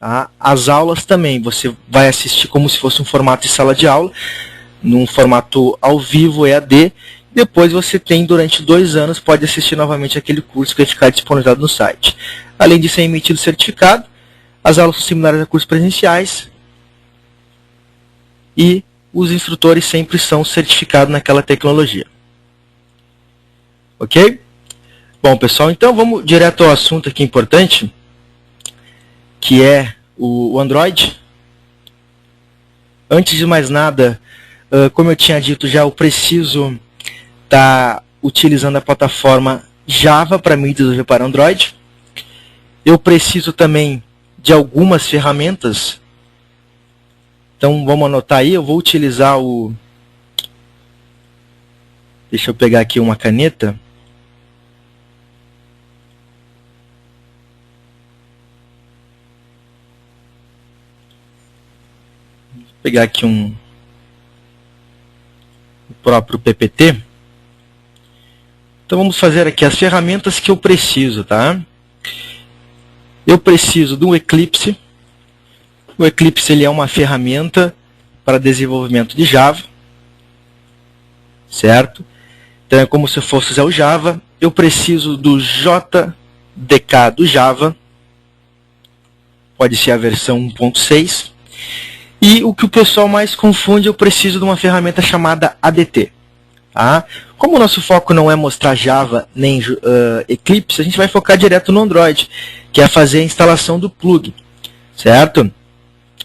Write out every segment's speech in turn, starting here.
Tá? As aulas também, você vai assistir como se fosse um formato de sala de aula, num formato ao vivo, EAD. Depois você tem, durante 2 anos, pode assistir novamente aquele curso que vai ficar disponibilizado no site. Além de ser emitido certificado, as aulas são similares a cursos presenciais e os instrutores sempre são certificados naquela tecnologia. Ok? Bom, pessoal, então vamos direto ao assunto aqui importante, que é o Android. Antes de mais nada, como eu tinha dito já, eu preciso estar utilizando a plataforma Java para me desenvolver para Android. Eu preciso também de algumas ferramentas. Então vamos anotar aí, eu vou utilizar o... Deixa eu pegar aqui uma caneta. Vou pegar aqui o próprio PPT. Então vamos fazer aqui as ferramentas que eu preciso, tá? Eu preciso do Eclipse. O Eclipse ele é uma ferramenta para desenvolvimento de Java, certo? Então é como se eu fosse usar o Java. Eu preciso do JDK do Java, pode ser a versão 1.6. E o que o pessoal mais confunde, eu preciso de uma ferramenta chamada ADT. Tá? Como o nosso foco não é mostrar Java nem Eclipse, a gente vai focar direto no Android, que é fazer a instalação do plugin, certo?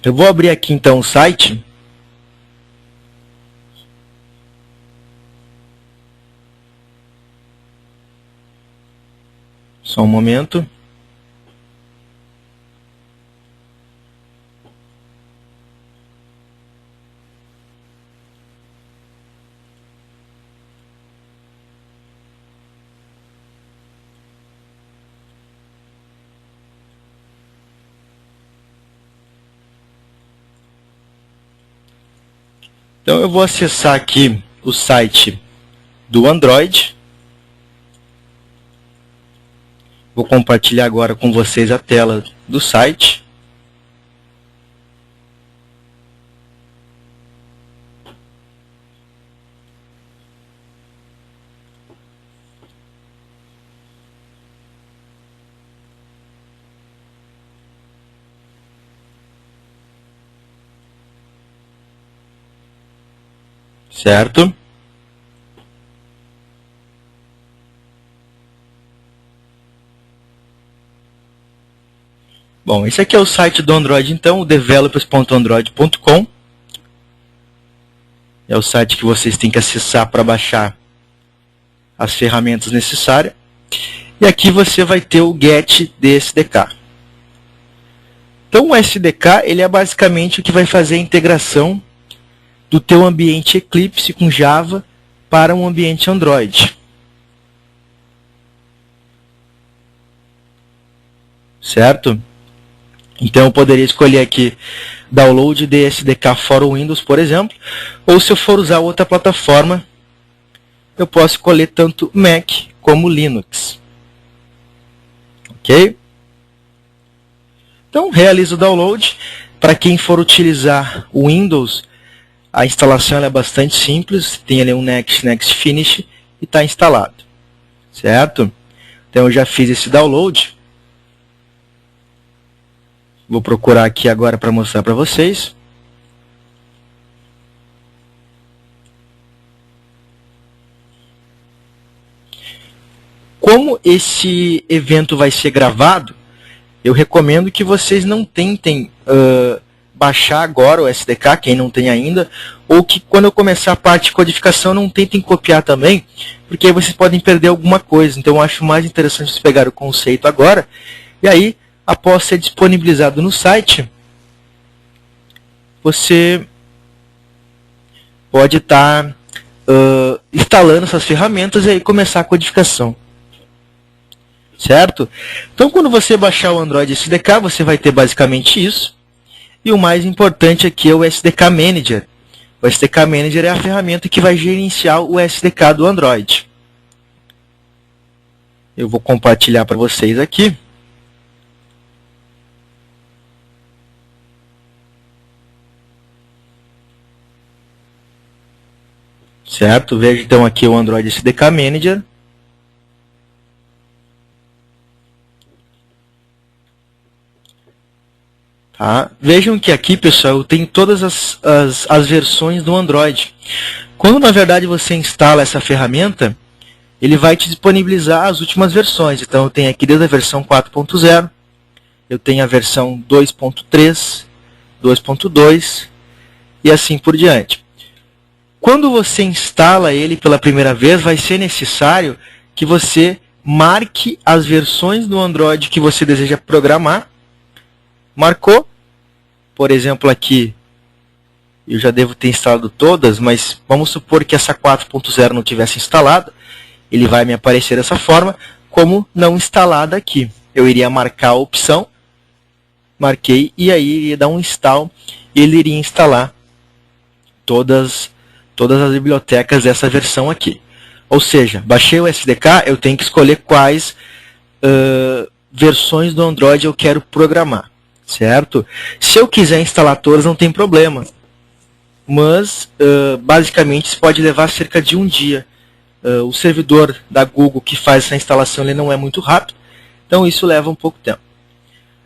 Eu vou abrir aqui então o site. Só um momento. Então eu vou acessar aqui o site do Android. Vou compartilhar agora com vocês a tela do site. Certo? Bom, esse aqui é o site do Android, então, o developers.android.com. É o site que vocês têm que acessar para baixar as ferramentas necessárias. E aqui você vai ter o get SDK. Então o SDK ele é basicamente o que vai fazer a integração do teu ambiente Eclipse com Java para um ambiente Android. Certo? Então eu poderia escolher aqui download de SDK for Windows, por exemplo, ou se eu for usar outra plataforma, eu posso escolher tanto Mac como Linux. Ok? Então realizo o download. Para quem for utilizar o Windows, a instalação é bastante simples, tem ali um Next, Next, Finish e está instalado. Certo? Então eu já fiz esse download. Vou procurar aqui agora para mostrar para vocês. Como esse evento vai ser gravado, eu recomendo que vocês não tentem baixar agora o SDK, quem não tem ainda, ou que quando eu começar a parte de codificação não tentem copiar também, porque aí vocês podem perder alguma coisa. Então eu acho mais interessante vocês pegarem o conceito agora, e aí, após ser disponibilizado no site, você pode estar instalando essas ferramentas e aí começar a codificação. Certo? Então, quando você baixar o Android SDK, você vai ter basicamente isso. E o mais importante aqui é o SDK Manager. O SDK Manager é a ferramenta que vai gerenciar o SDK do Android. Eu vou compartilhar para vocês aqui. certo? Veja então aqui o Android SDK Manager. Tá? Vejam que aqui, pessoal, eu tenho todas as versões do Android. Quando, na verdade, você instala essa ferramenta, ele vai te disponibilizar as últimas versões. Então, eu tenho aqui desde a versão 4.0, eu tenho a versão 2.3, 2.2 e assim por diante. Quando você instala ele pela primeira vez, vai ser necessário que você marque as versões do Android que você deseja programar. Marcou, por exemplo, aqui, eu já devo ter instalado todas, mas vamos supor que essa 4.0 não tivesse instalada, ele vai me aparecer dessa forma, como não instalada aqui. Eu iria marcar a opção, marquei, e aí iria dar um install, e ele iria instalar todas as bibliotecas dessa versão aqui. Ou seja, baixei o SDK, eu tenho que escolher quais versões do Android eu quero programar. Certo? Se eu quiser instalar todas, não tem problema. Mas, basicamente, isso pode levar cerca de um dia. O servidor da Google que faz essa instalação ele não é muito rápido, então isso leva um pouco de tempo.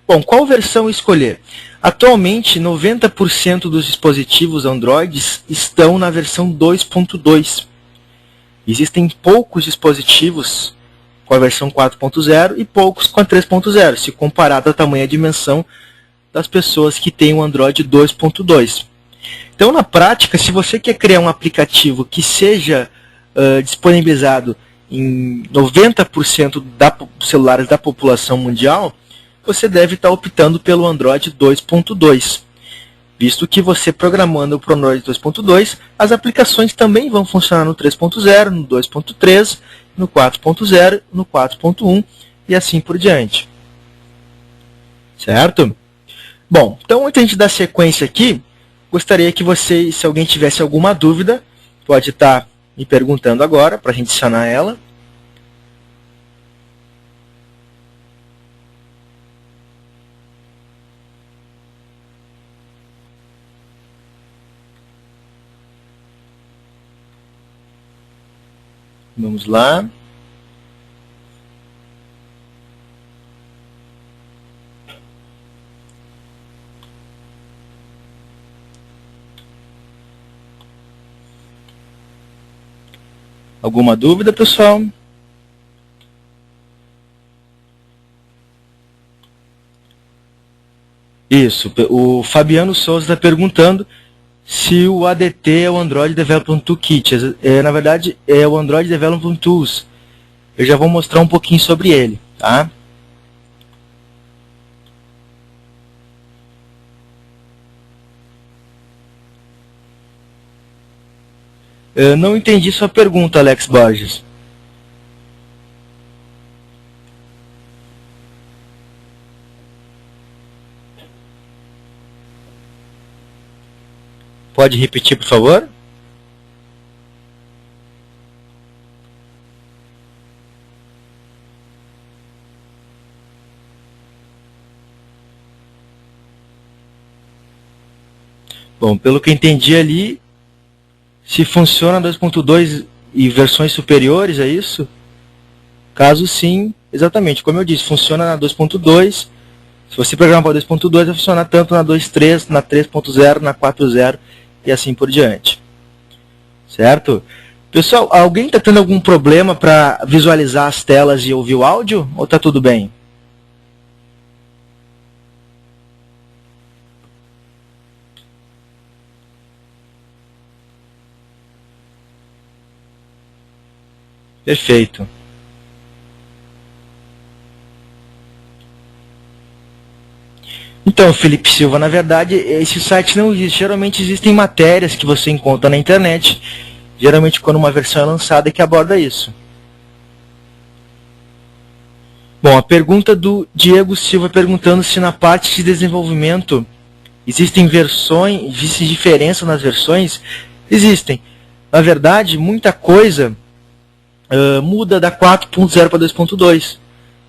Bom, qual versão escolher? Atualmente, 90% dos dispositivos Android estão na versão 2.2. Existem poucos dispositivos com a versão 4.0 e poucos com a 3.0, se comparado à tamanha dimensão das pessoas que têm o Android 2.2. Então, na prática, se você quer criar um aplicativo que seja disponibilizado em 90% dos celulares da população mundial, você deve estar optando pelo Android 2.2. Visto que você programando para o Android 2.2, as aplicações também vão funcionar no 3.0, no 2.3, no 4.0, no 4.1 e assim por diante. Certo? Bom, então antes de a gente dar sequência aqui, gostaria que vocês, se alguém tivesse alguma dúvida, pode estar me perguntando agora, para a gente sanar ela. Vamos lá. Alguma dúvida, pessoal? Isso, o Fabiano Souza está perguntando se o ADT é o Android Development Toolkit. Na verdade, é o Android Development Tools. Eu já vou mostrar um pouquinho sobre ele, tá? Eu não entendi sua pergunta, Alex Borges. Pode repetir, por favor? Bom, pelo que eu entendi ali, se funciona 2.2 e versões superiores, é isso? Caso sim, exatamente, como eu disse, funciona na 2.2. Se você programar para 2.2, vai funcionar tanto na 2.3, na 3.0, na 4.0 e assim por diante. Certo? Pessoal, alguém está tendo algum problema para visualizar as telas e ouvir o áudio? Ou está tudo bem? Perfeito. Então, Felipe Silva, na verdade, esse site não existe. Geralmente existem matérias que você encontra na internet, geralmente quando uma versão é lançada que aborda isso. Bom, a pergunta do Diego Silva perguntando se na parte de desenvolvimento existem versões, existe diferença nas versões? Existem. Na verdade, muita coisa muda da 4.0 para 2.2.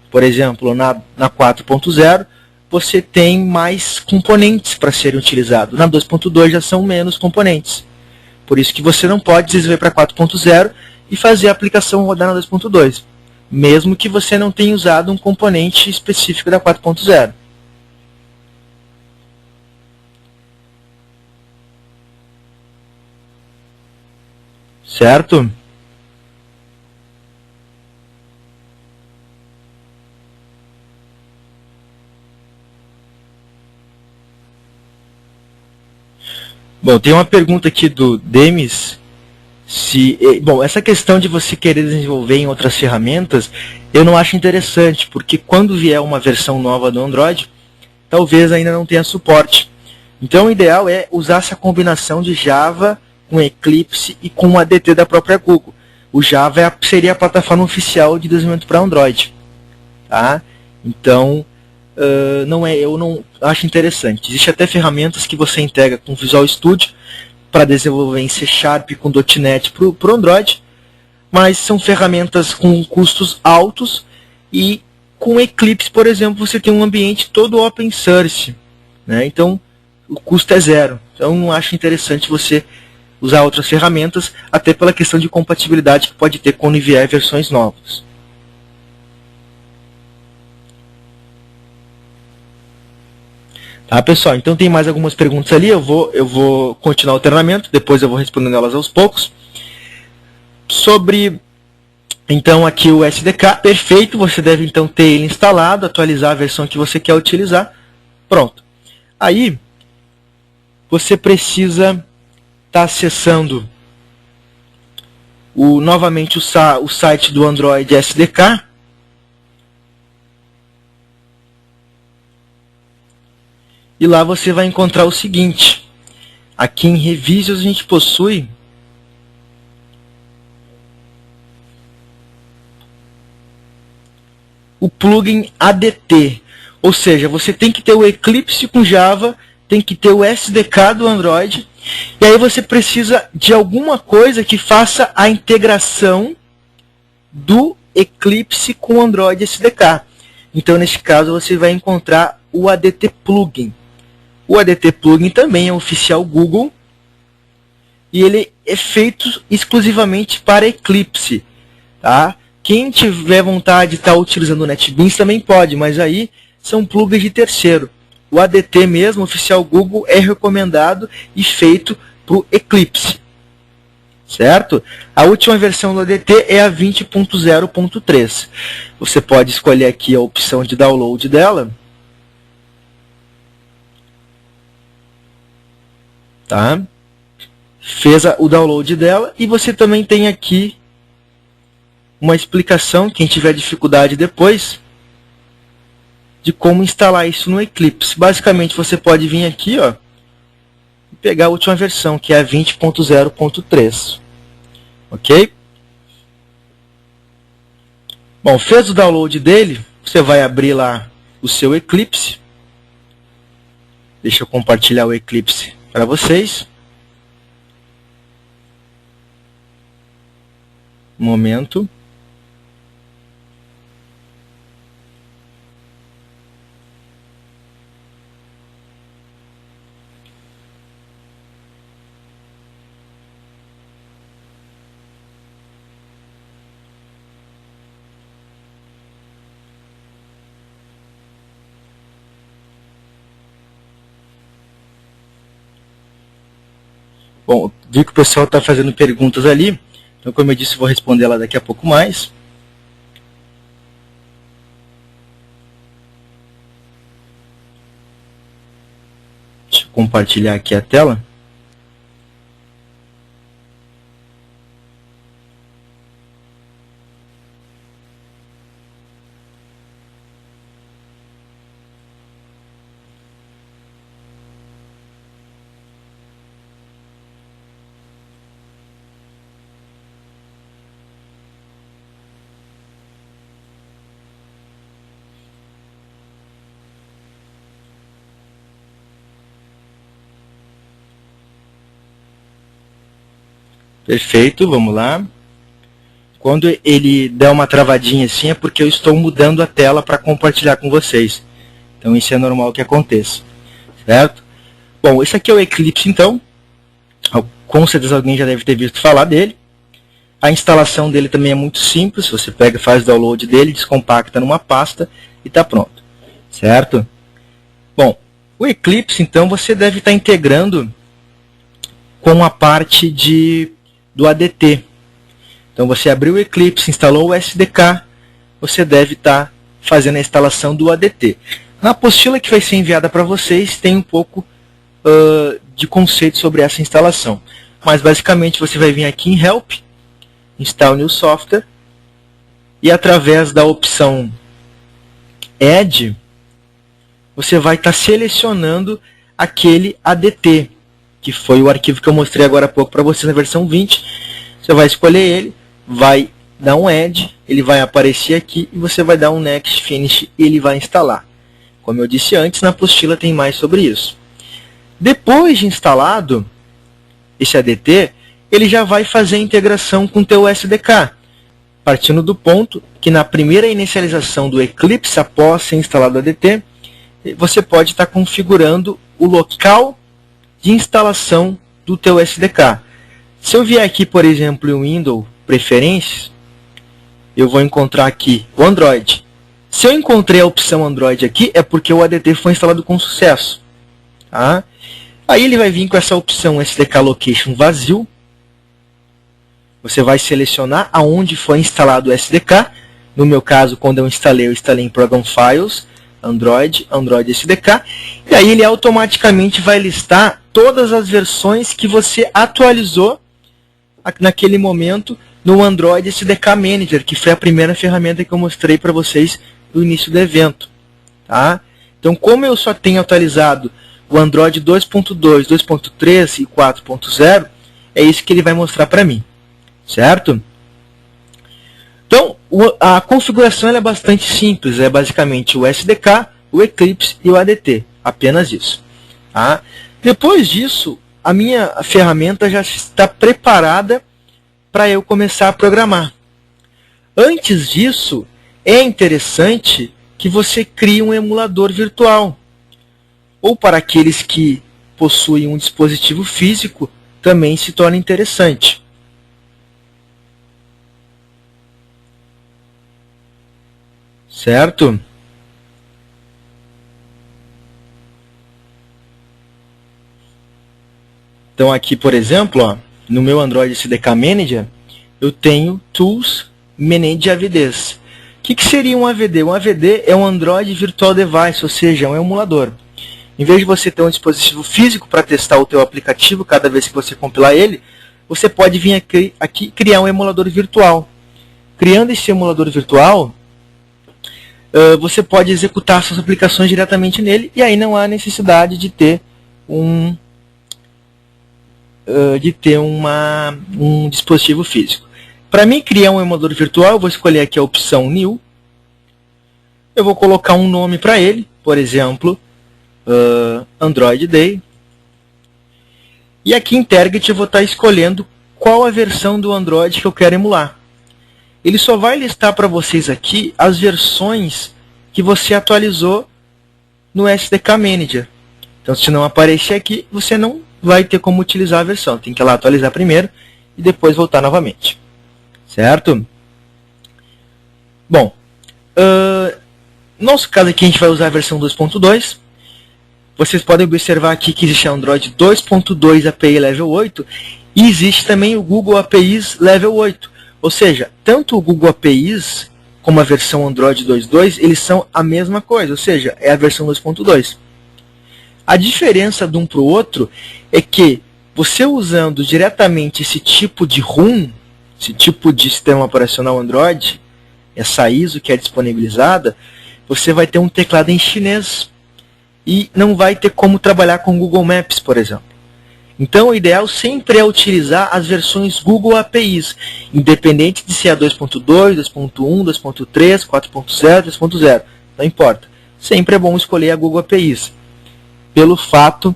Por exemplo, na 4.0 você tem mais componentes para serem utilizados. Na 2.2 já são menos componentes. Por isso que você não pode desenvolver para 4.0 e fazer a aplicação rodar na 2.2, mesmo que você não tenha usado um componente específico da 4.0. Certo? Bom, tem uma pergunta aqui do Demis. Bom, essa questão de você querer desenvolver em outras ferramentas, eu não acho interessante, porque quando vier uma versão nova do Android, talvez ainda não tenha suporte. Então o ideal é usar essa combinação de Java com Eclipse e com o ADT da própria Google. O Java seria a plataforma oficial de desenvolvimento para Android. Tá? Então, eu não acho interessante. Existem até ferramentas que você integra com Visual Studio para desenvolver em C# com .NET para o Android, mas são ferramentas com custos altos, e com Eclipse, por exemplo, você tem um ambiente todo open source, né? Então o custo é zero. Então não acho interessante você usar outras ferramentas, até pela questão de compatibilidade que pode ter quando vier versões novas. Tá, pessoal? Então tem mais algumas perguntas ali, eu vou continuar o treinamento, depois eu vou respondendo elas aos poucos. Sobre, então, aqui o SDK, perfeito, você deve então ter ele instalado, atualizar a versão que você quer utilizar, pronto. Aí, você precisa estar acessando novamente o site do Android SDK, e lá você vai encontrar o seguinte. Aqui em Revisos a gente possui o plugin ADT. Ou seja, você tem que ter o Eclipse com Java, tem que ter o SDK do Android, e aí você precisa de alguma coisa que faça a integração do Eclipse com o Android SDK. Então, nesse caso, você vai encontrar o ADT Plugin. O ADT Plugin também é oficial Google e ele é feito exclusivamente para Eclipse. Tá? Quem tiver vontade de estar utilizando o NetBeans também pode, mas aí são plugins de terceiro. O ADT mesmo, oficial Google, é recomendado e feito para o Eclipse. Certo? A última versão do ADT é a 20.0.3. Você pode escolher aqui a opção de download dela. Tá? Fez o download dela e você também tem aqui uma explicação, quem tiver dificuldade depois, de como instalar isso no Eclipse. Basicamente você pode vir aqui, ó, e pegar a última versão, que é a 20.0.3. Ok? Bom, fez o download dele, você vai abrir lá o seu Eclipse. Deixa eu compartilhar o Eclipse para vocês. Um momento. Bom, vi que o pessoal está fazendo perguntas ali, então, como eu disse, vou responder ela daqui a pouco mais. Deixa eu compartilhar aqui a tela. Perfeito, vamos lá. Quando ele der uma travadinha assim é porque eu estou mudando a tela para compartilhar com vocês. Então isso é normal que aconteça. Certo? Bom, esse aqui é o Eclipse então. com certeza alguém já deve ter visto falar dele. A instalação dele também é muito simples, você pega, faz o download dele, descompacta numa pasta e está pronto, certo? Bom, o Eclipse, então, você deve estar integrando com a parte do ADT. Então, você abriu o Eclipse, instalou o SDK, você deve estar fazendo a instalação do ADT. Na apostila que vai ser enviada para vocês, tem um pouco de conceito sobre essa instalação. Mas, basicamente, você vai vir aqui em Help, Install New Software, e através da opção Add, você vai estar selecionando aquele ADT, que foi o arquivo que eu mostrei agora há pouco para vocês na versão 20. Você vai escolher ele, vai dar um Add, ele vai aparecer aqui e você vai dar um Next Finish e ele vai instalar. Como eu disse antes, na apostila tem mais sobre isso. Depois de instalado esse ADT, ele já vai fazer a integração com o teu SDK, partindo do ponto que na primeira inicialização do Eclipse, após ser instalado o ADT, você pode estar configurando o local de instalação do teu SDK. Se eu vier aqui, por exemplo, em Windows Preferências, eu vou encontrar aqui o Android. Se eu encontrei a opção Android aqui, é porque o ADT foi instalado com sucesso. Tá? Aí ele vai vir com essa opção SDK Location vazio. Você vai selecionar aonde foi instalado o SDK. No meu caso, quando eu instalei em Program Files, Android SDK. E aí ele automaticamente vai listar todas as versões que você atualizou naquele momento no Android SDK Manager, que foi a primeira ferramenta que eu mostrei para vocês no início do evento. Tá? Então, como eu só tenho atualizado o Android 2.2, 2.3 e 4.0, é isso que ele vai mostrar para mim. Certo? Então, a configuração é bastante simples. É basicamente o SDK, o Eclipse e o ADT. Apenas isso. Tá? Depois disso, a minha ferramenta já está preparada para eu começar a programar. Antes disso, é interessante que você crie um emulador virtual. Ou para aqueles que possuem um dispositivo físico, também se torna interessante. Certo? Então aqui, por exemplo, ó, no meu Android SDK Manager, eu tenho Tools Manage AVDs. O que seria um AVD? Um AVD é um Android Virtual Device, ou seja, é um emulador. Em vez de você ter um dispositivo físico para testar o teu aplicativo cada vez que você compilar ele, você pode vir aqui criar um emulador virtual. Criando esse emulador virtual, você pode executar suas aplicações diretamente nele e aí não há necessidade de ter um dispositivo físico. Para mim criar um emulador virtual, eu vou escolher aqui a opção New. Eu vou colocar um nome para ele, por exemplo, Android Day. E aqui em Target eu vou estar escolhendo qual a versão do Android que eu quero emular. Ele só vai listar para vocês aqui as versões que você atualizou no SDK Manager. Então, se não aparecer aqui, você não vai ter como utilizar a versão. Tem que ir lá atualizar primeiro e depois voltar novamente. Certo? Bom, no nosso caso aqui a gente vai usar a versão 2.2. Vocês podem observar aqui que existe a Android 2.2 API Level 8 e existe também o Google APIs Level 8. Ou seja, tanto o Google APIs como a versão Android 2.2, eles são a mesma coisa, ou seja, é a versão 2.2. A diferença de um para o outro é que você usando diretamente esse tipo de ROM, esse tipo de sistema operacional Android, essa ISO que é disponibilizada, você vai ter um teclado em chinês e não vai ter como trabalhar com Google Maps, por exemplo. Então, o ideal sempre é utilizar as versões Google APIs, independente de se é 2.2, 2.1, 2.3, 4.0, 2.0, não importa. Sempre é bom escolher a Google APIs, pelo fato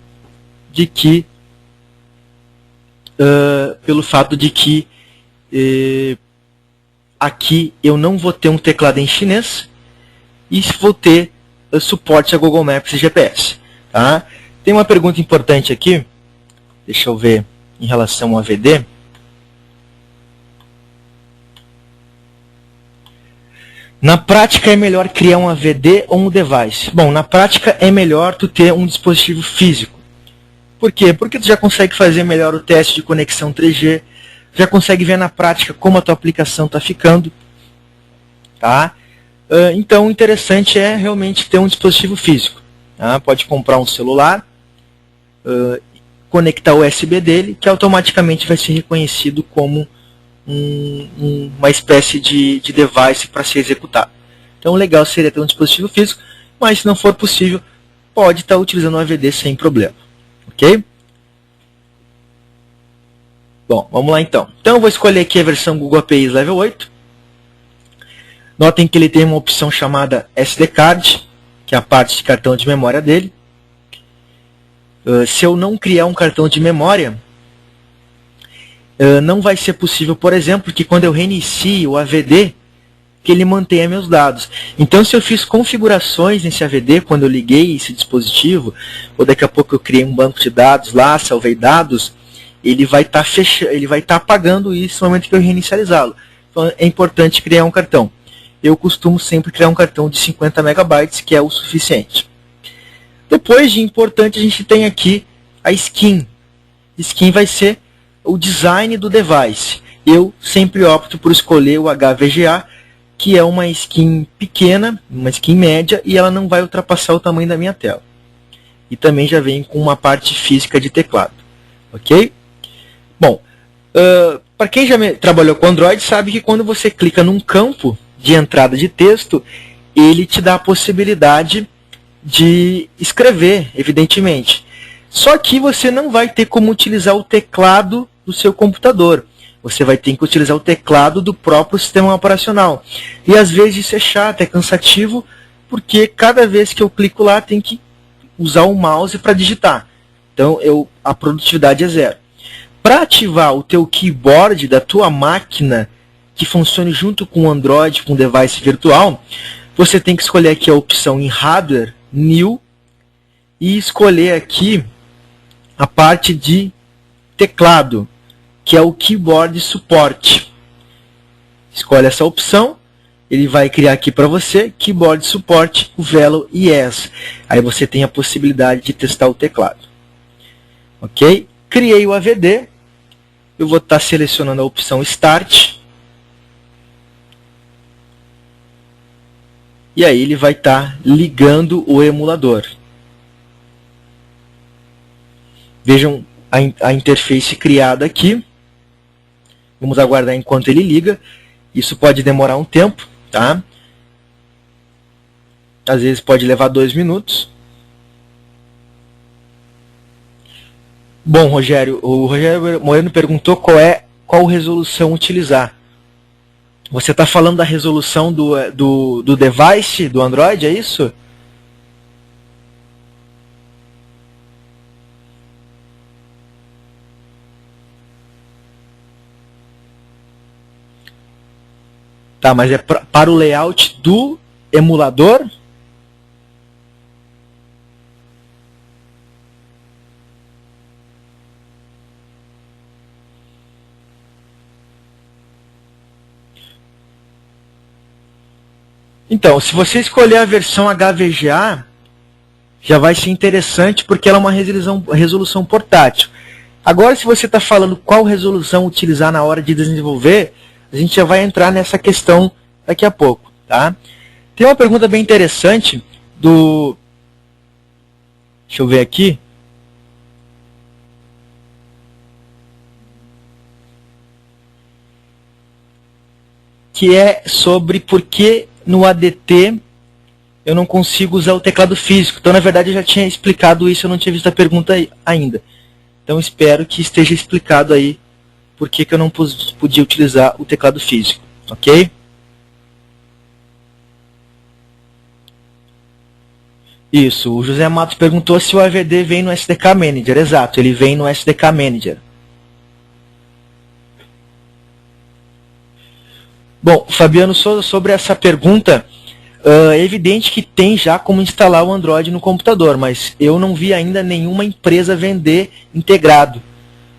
de que aqui eu não vou ter um teclado em chinês e vou ter suporte a Google Maps e GPS. Tá? Tem uma pergunta importante aqui. Deixa eu ver em relação ao AVD. Na prática é melhor criar um AVD ou um device? Bom, na prática é melhor tu ter um dispositivo físico. Por quê? Porque tu já consegue fazer melhor o teste de conexão 3G, já consegue ver na prática como a tua aplicação está ficando. Tá? Então o interessante é realmente ter um dispositivo físico. Tá? Pode comprar um celular, conectar o USB dele, que automaticamente vai ser reconhecido como uma espécie de device para ser executado. Então o legal seria ter um dispositivo físico, mas se não for possível, pode estar utilizando o AVD sem problema. Ok? Bom, vamos lá então. Então eu vou escolher aqui a versão Google APIs Level 8. Notem que ele tem uma opção chamada SD Card, que é a parte de cartão de memória dele. Se eu não criar um cartão de memória, não vai ser possível, por exemplo, que quando eu reinicie o AVD, que ele mantenha meus dados. Então, se eu fiz configurações nesse AVD, quando eu liguei esse dispositivo, ou daqui a pouco eu criei um banco de dados lá, salvei dados, ele vai estar apagando isso no momento que eu reinicializá-lo. Então, é importante criar um cartão. Eu costumo sempre criar um cartão de 50 megabytes, que é o suficiente. Depois de importante, a gente tem aqui a skin. Skin vai ser o design do device. Eu sempre opto por escolher o HVGA, que é uma skin pequena, uma skin média, e ela não vai ultrapassar o tamanho da minha tela. E também já vem com uma parte física de teclado. Ok? Bom, para quem já trabalhou com Android, sabe que quando você clica num campo de entrada de texto, ele te dá a possibilidade de escrever, evidentemente. Só que você não vai ter como utilizar o teclado do seu computador. Você vai ter que utilizar o teclado do próprio sistema operacional. E às vezes isso é chato, é cansativo, porque cada vez que eu clico lá, tem que usar o mouse para digitar. Então a produtividade é zero. Para ativar o teu keyboard da tua máquina, que funcione junto com o Android, com o device virtual, você tem que escolher aqui a opção em Hardware, New, e escolher aqui a parte de teclado, que é o Keyboard Support. Escolhe essa opção, ele vai criar aqui para você, Keyboard Support, o Velo Yes. Aí você tem a possibilidade de testar o teclado. Ok? Criei o AVD, eu vou estar selecionando a opção Start, e aí ele vai estar ligando o emulador. Vejam a interface criada aqui. Vamos aguardar enquanto ele liga. Isso pode demorar um tempo, tá? Às vezes pode levar 2 minutos. Bom, Rogério, o Rogério Moreno perguntou qual resolução utilizar. Você está falando da resolução do device, do Android, é isso? Tá, mas é para o layout do emulador? Então, se você escolher a versão HVGA, já vai ser interessante porque ela é uma resolução portátil. Agora, se você está falando qual resolução utilizar na hora de desenvolver, a gente já vai entrar nessa questão daqui a pouco. Tá? Tem uma pergunta bem interessante do... Deixa eu ver aqui. Que é sobre por que no ADT eu não consigo usar o teclado físico. Então, na verdade, eu já tinha explicado isso, eu não tinha visto a pergunta ainda. Então, espero que esteja explicado aí por que eu não podia utilizar o teclado físico. Ok? Isso, o José Matos perguntou se o AVD vem no SDK Manager. Exato, ele vem no SDK Manager. Bom, Fabiano, sobre essa pergunta, é evidente que tem já como instalar o Android no computador, mas eu não vi ainda nenhuma empresa vender integrado.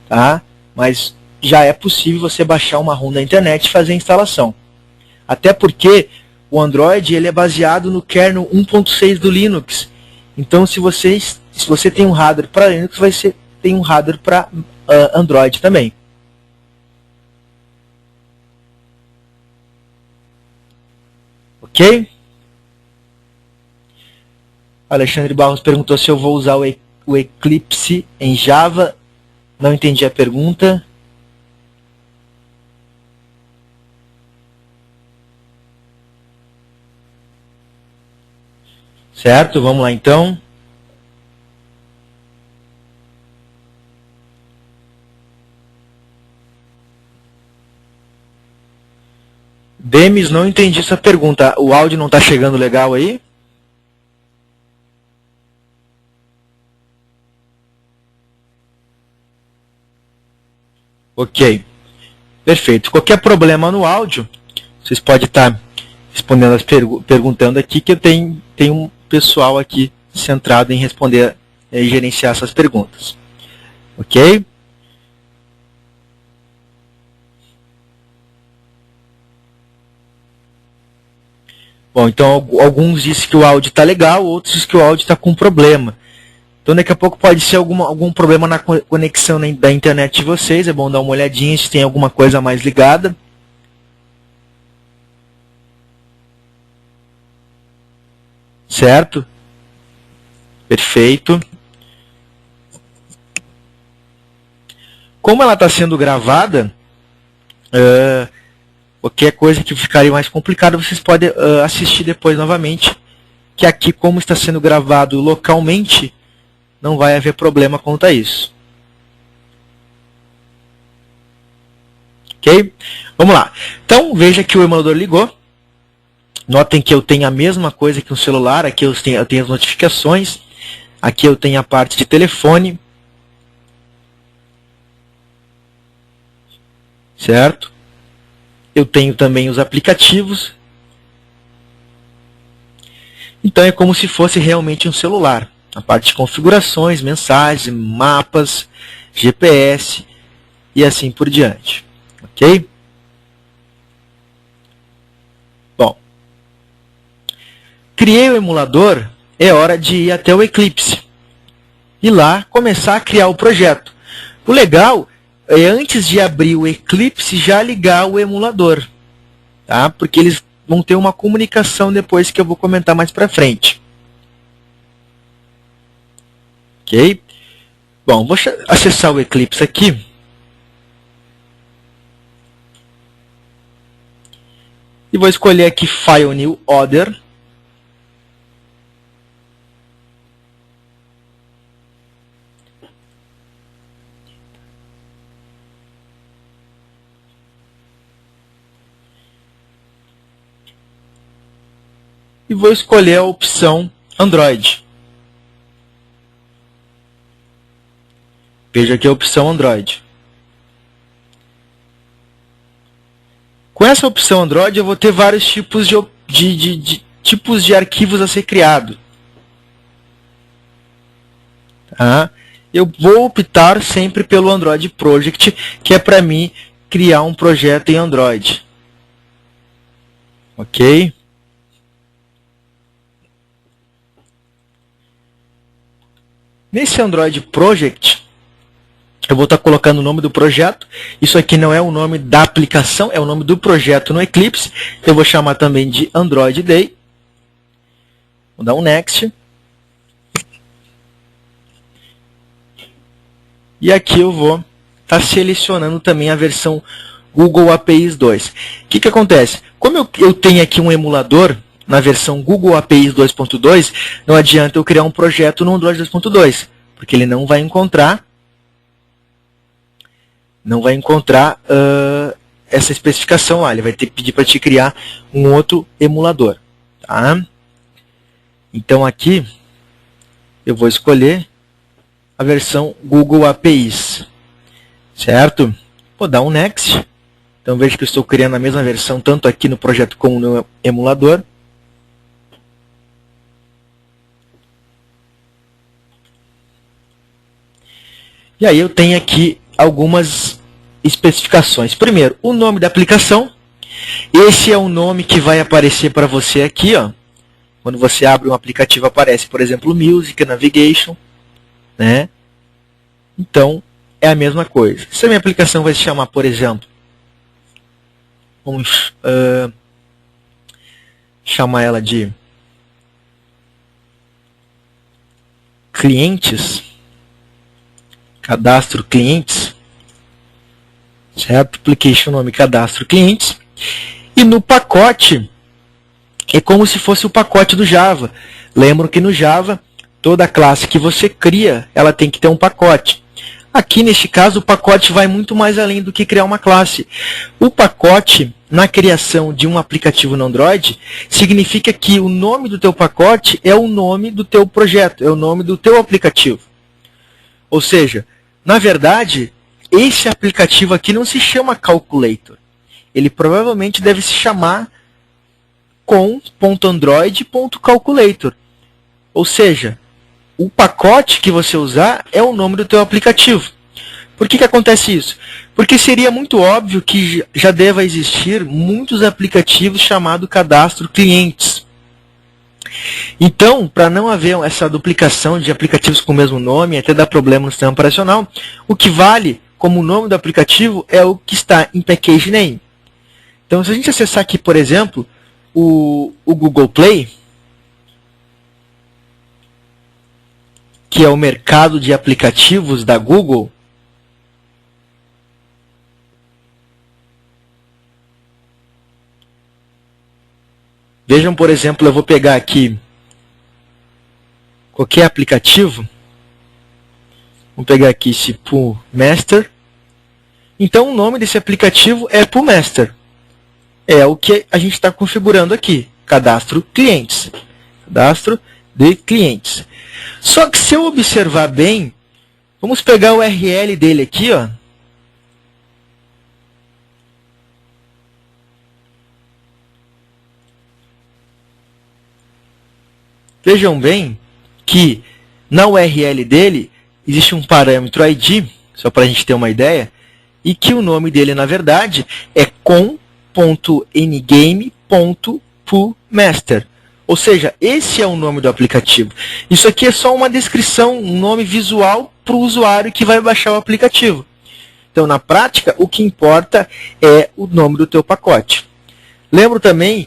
Tá? mas já é possível você baixar uma ROM da internet e fazer a instalação. Até porque o Android ele é baseado no kernel 1.6 do Linux. Então, se você tem um hardware para Linux, tem um hardware para Android também. Ok? Alexandre Barros perguntou se eu vou usar o Eclipse em Java. Não entendi a pergunta. Certo, vamos lá então. Demis, não entendi essa pergunta. O áudio não está chegando legal aí? Ok, perfeito. Qualquer problema no áudio, vocês podem estar respondendo perguntando aqui, que eu tenho um pessoal aqui centrado em responder e gerenciar essas perguntas. Ok? Bom, então alguns dizem que o áudio está legal, outros dizem que o áudio está com problema. Então daqui a pouco pode ser algum problema na conexão da internet de vocês. É bom dar uma olhadinha se tem alguma coisa mais ligada. Certo? Perfeito. Como ela está sendo gravada, qualquer coisa que ficaria mais complicada, vocês podem assistir depois novamente. Que aqui, como está sendo gravado localmente, não vai haver problema quanto a isso. Ok? Vamos lá. Então, veja que o emulador ligou. Notem que eu tenho a mesma coisa que um celular. Aqui eu tenho as notificações. Aqui eu tenho a parte de telefone. Certo? Eu tenho também os aplicativos. Então é como se fosse realmente um celular. A parte de configurações, mensagens, mapas, GPS e assim por diante. Ok? Bom, criei o emulador, é hora de ir até o Eclipse. E lá começar a criar o projeto. O legal é antes de abrir o Eclipse já ligar o emulador. Tá? Porque eles vão ter uma comunicação depois que eu vou comentar mais para frente. Ok? Bom, vou acessar o Eclipse aqui. E vou escolher aqui File New Other. E vou escolher a opção Android. Veja aqui a opção Android. Com essa opção Android eu vou ter vários tipos tipos de arquivos a ser criado. Tá? Eu vou optar sempre pelo Android Project, que é para mim criar um projeto em Android. Ok? Nesse Android Project, eu vou estar colocando o nome do projeto. Isso aqui não é o nome da aplicação, é o nome do projeto no Eclipse. Eu vou chamar também de Android Day. Vou dar um Next. E aqui eu vou estar selecionando também a versão Google APIs 2. O que acontece? Como eu tenho aqui um emulador na versão Google APIs 2.2, não adianta eu criar um projeto no Android 2.2, porque ele não vai encontrar essa especificação lá. Ele vai ter que pedir para te criar um outro emulador. Tá? Então aqui eu vou escolher a versão Google APIs. Certo? Vou dar um Next. Então veja que eu estou criando a mesma versão tanto aqui no projeto como no emulador. E aí eu tenho aqui algumas especificações. Primeiro, o nome da aplicação. Esse é o nome que vai aparecer para você aqui, ó. Quando você abre um aplicativo, aparece, por exemplo, Music, Navigation, né? Então, é a mesma coisa. Se a minha aplicação vai se chamar, por exemplo, vamos chamar ela de clientes, cadastro clientes, certo? Application nome cadastro clientes. E no pacote, é como se fosse o pacote do Java. Lembram que no Java, toda classe que você cria, ela tem que ter um pacote. Aqui, neste caso, o pacote vai muito mais além do que criar uma classe. O pacote, na criação de um aplicativo no Android, significa que o nome do teu pacote é o nome do teu projeto, é o nome do teu aplicativo. Ou seja, na verdade, esse aplicativo aqui não se chama Calculator. Ele provavelmente deve se chamar com.android.calculator. Ou seja, o pacote que você usar é o nome do teu aplicativo. Por que acontece isso? Porque seria muito óbvio que já deva existir muitos aplicativos chamados cadastro clientes. Então, para não haver essa duplicação de aplicativos com o mesmo nome, até dar problema no sistema operacional, o que vale como nome do aplicativo é o que está em package name. Então, se a gente acessar aqui, por exemplo, o Google Play, que é o mercado de aplicativos da Google, vejam, por exemplo, eu vou pegar aqui qualquer aplicativo, vou pegar aqui esse Pool Master, então o nome desse aplicativo é Pool Master, é o que a gente está configurando aqui, cadastro clientes, cadastro de clientes. Só que se eu observar bem, vamos pegar o URL dele aqui, ó. Vejam bem que na URL dele existe um parâmetro ID, só para a gente ter uma ideia, e que o nome dele, na verdade, é com.ngame.poolmaster. Ou seja, esse é o nome do aplicativo. Isso aqui é só uma descrição, um nome visual para o usuário que vai baixar o aplicativo. Então, na prática, o que importa é o nome do teu pacote. Lembro também,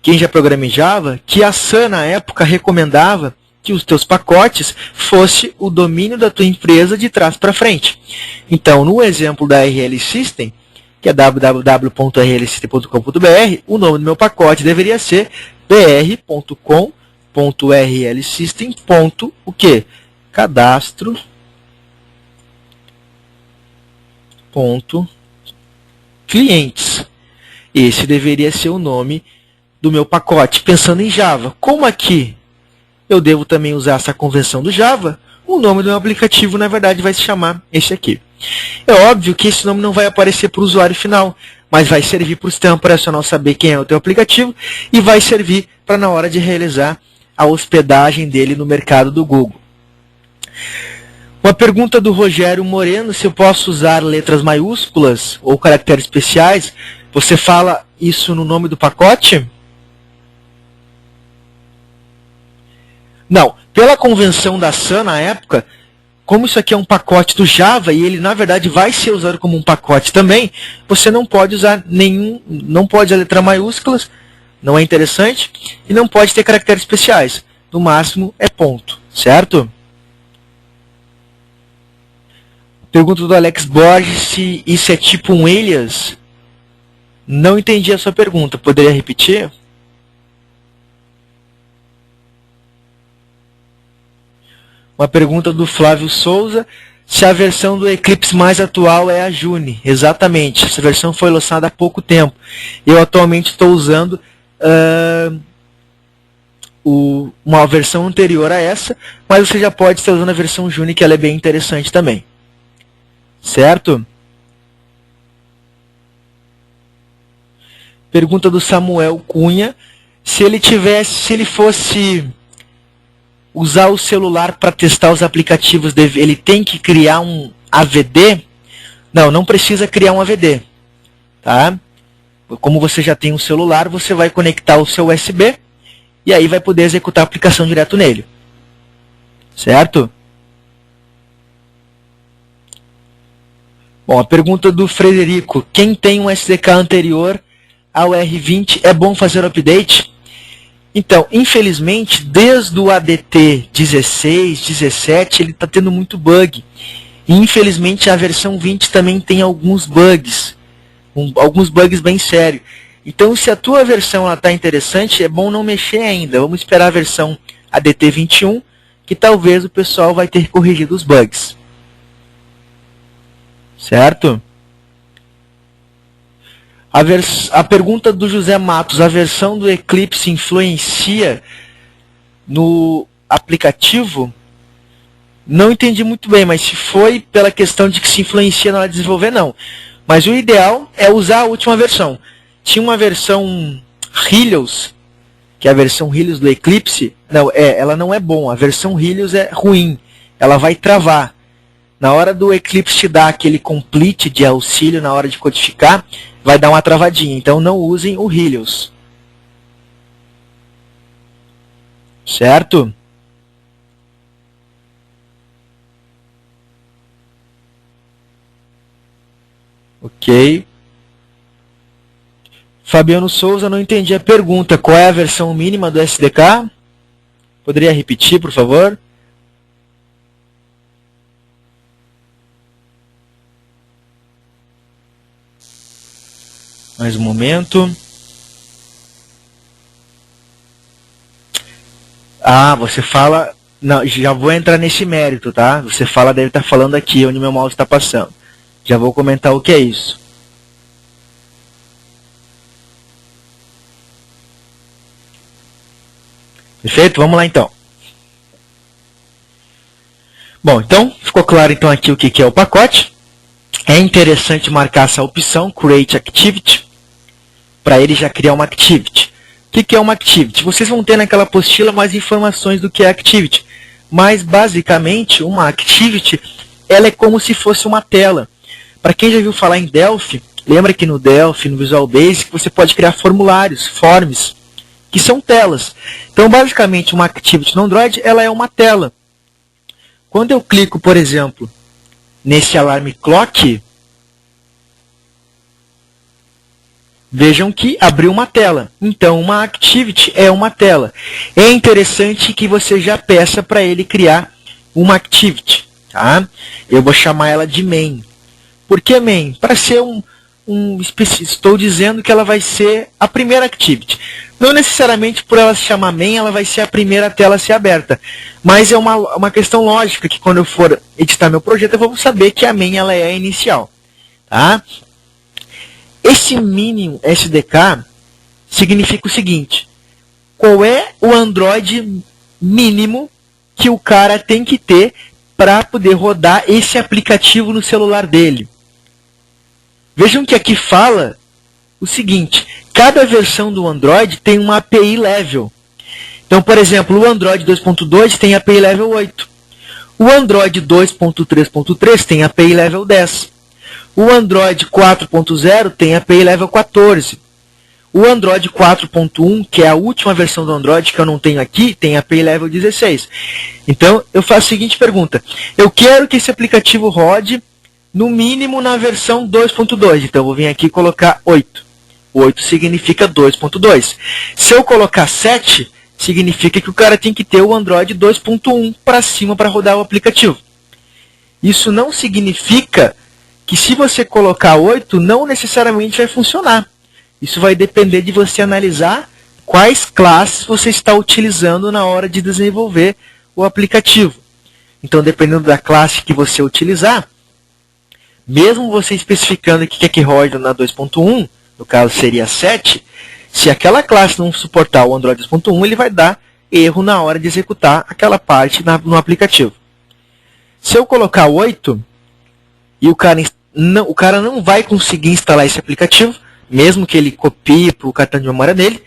quem já programa em Java, que a Sun, na época, recomendava que os teus pacotes fosse o domínio da tua empresa de trás para frente. Então, no exemplo da RL System, que é www.rlsystem.com.br, o nome do meu pacote deveria ser br.com.rlsystem. O quê? Cadastro. Clientes. Esse deveria ser o nome do meu pacote, pensando em Java. Como aqui eu devo também usar essa convenção do Java, o nome do meu aplicativo, na verdade, vai se chamar esse aqui. É óbvio que esse nome não vai aparecer para o usuário final, mas vai servir para o sistema operacional saber quem é o teu aplicativo e vai servir para na hora de realizar a hospedagem dele no mercado do Google. Uma pergunta do Rogério Moreno, se eu posso usar letras maiúsculas ou caracteres especiais. Você fala isso no nome do pacote? Não. Pela convenção da Sun, na época, como isso aqui é um pacote do Java e ele, na verdade, vai ser usado como um pacote também, você não pode usar não pode usar letras maiúsculas, não é interessante, e não pode ter caracteres especiais. No máximo é ponto, certo? Pergunta do Alex Borges se isso é tipo um alias. Não entendi a sua pergunta. Poderia repetir? Uma pergunta do Flávio Souza. Se a versão do Eclipse mais atual é a June. Exatamente. Essa versão foi lançada há pouco tempo. Eu atualmente estou usando uma versão anterior a essa, mas você já pode estar usando a versão June, que ela é bem interessante também. Certo? Pergunta do Samuel Cunha. Se ele fosse usar o celular para testar os aplicativos, ele tem que criar um AVD? Não precisa criar um AVD. Tá? Como você já tem um celular, você vai conectar o seu USB e aí vai poder executar a aplicação direto nele. Certo? Bom, a pergunta do Frederico. Quem tem um SDK anterior ao R20 é bom fazer o update? Então, infelizmente, desde o ADT 16, 17, ele está tendo muito bug. E, infelizmente, a versão 20 também tem alguns bugs. Alguns bugs bem sérios. Então, se a tua versão está interessante, é bom não mexer ainda. Vamos esperar a versão ADT 21, que talvez o pessoal vai ter corrigido os bugs. Certo? A pergunta do José Matos, a versão do Eclipse influencia no aplicativo? Não entendi muito bem, mas se foi pela questão de que se influencia na hora de desenvolver, não. Mas o ideal é usar a última versão. Tinha uma versão Helios, que é a versão Helios do Eclipse. Não, ela não é bom, a versão Helios é ruim, ela vai travar. Na hora do Eclipse te dar aquele complete de auxílio na hora de codificar, vai dar uma travadinha. Então não usem o Helios. Certo? Ok. Fabiano Souza, não entendi a pergunta. Qual é a versão mínima do SDK? Poderia repetir, por favor? Mais um momento. Ah, você fala... Não, já vou entrar nesse mérito, tá? Você fala, deve estar falando aqui, onde meu mouse está passando. Já vou comentar o que é isso. Perfeito? Vamos lá, então. Bom, então, ficou claro então aqui o que é o pacote. É interessante marcar essa opção, Create Activity, para ele já criar uma Activity. O que é uma Activity? Vocês vão ter naquela apostila mais informações do que é Activity. Mas, basicamente, uma Activity, ela é como se fosse uma tela. Para quem já viu falar em Delphi, lembra que no Delphi, no Visual Basic, você pode criar formulários, forms, que são telas. Então, basicamente, uma Activity no Android, ela é uma tela. Quando eu clico, por exemplo, nesse Alarm Clock, vejam que abriu uma tela. Então, uma Activity é uma tela. É interessante que você já peça para ele criar uma Activity. Tá? Eu vou chamar ela de Main. Por que Main? Para ser estou dizendo que ela vai ser a primeira Activity. Não necessariamente por ela se chamar Main, ela vai ser a primeira tela a ser aberta. Mas é uma questão lógica que quando eu for editar meu projeto, eu vou saber que a Main ela é a inicial. Tá? Esse mínimo SDK significa o seguinte: qual é o Android mínimo que o cara tem que ter para poder rodar esse aplicativo no celular dele? Vejam que aqui fala o seguinte: cada versão do Android tem uma API level. Então, por exemplo, o Android 2.2 tem API level 8. O Android 2.3.3 tem API level 10. O Android 4.0 tem API level 14. O Android 4.1, que é a última versão do Android que eu não tenho aqui, tem API level 16. Então, eu faço a seguinte pergunta: eu quero que esse aplicativo rode no mínimo na versão 2.2. Então, eu vou vir aqui e colocar 8. 8 significa 2.2. Se eu colocar 7, significa que o cara tem que ter o Android 2.1 para cima para rodar o aplicativo. Isso não significa que se você colocar 8, não necessariamente vai funcionar. Isso vai depender de você analisar quais classes você está utilizando na hora de desenvolver o aplicativo. Então, dependendo da classe que você utilizar, mesmo você especificando que quer que rode na 2.1, no caso seria 7, se aquela classe não suportar o Android 2.1, ele vai dar erro na hora de executar aquela parte no aplicativo. Se eu colocar 8, e o cara não vai conseguir instalar esse aplicativo, mesmo que ele copie para o cartão de memória dele,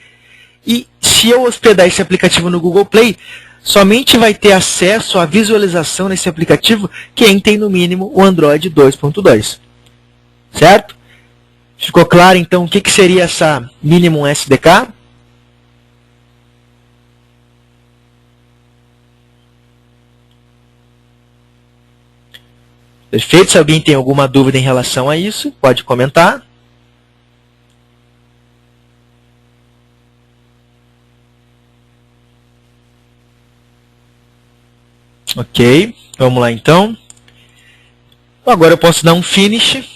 e se eu hospedar esse aplicativo no Google Play, somente vai ter acesso à visualização nesse aplicativo quem tem no mínimo o Android 2.2. certo? Ficou claro, então, o que seria essa minimum SDK? Perfeito? Se alguém tem alguma dúvida em relação a isso, pode comentar. Ok, vamos lá então. Agora eu posso dar um finish.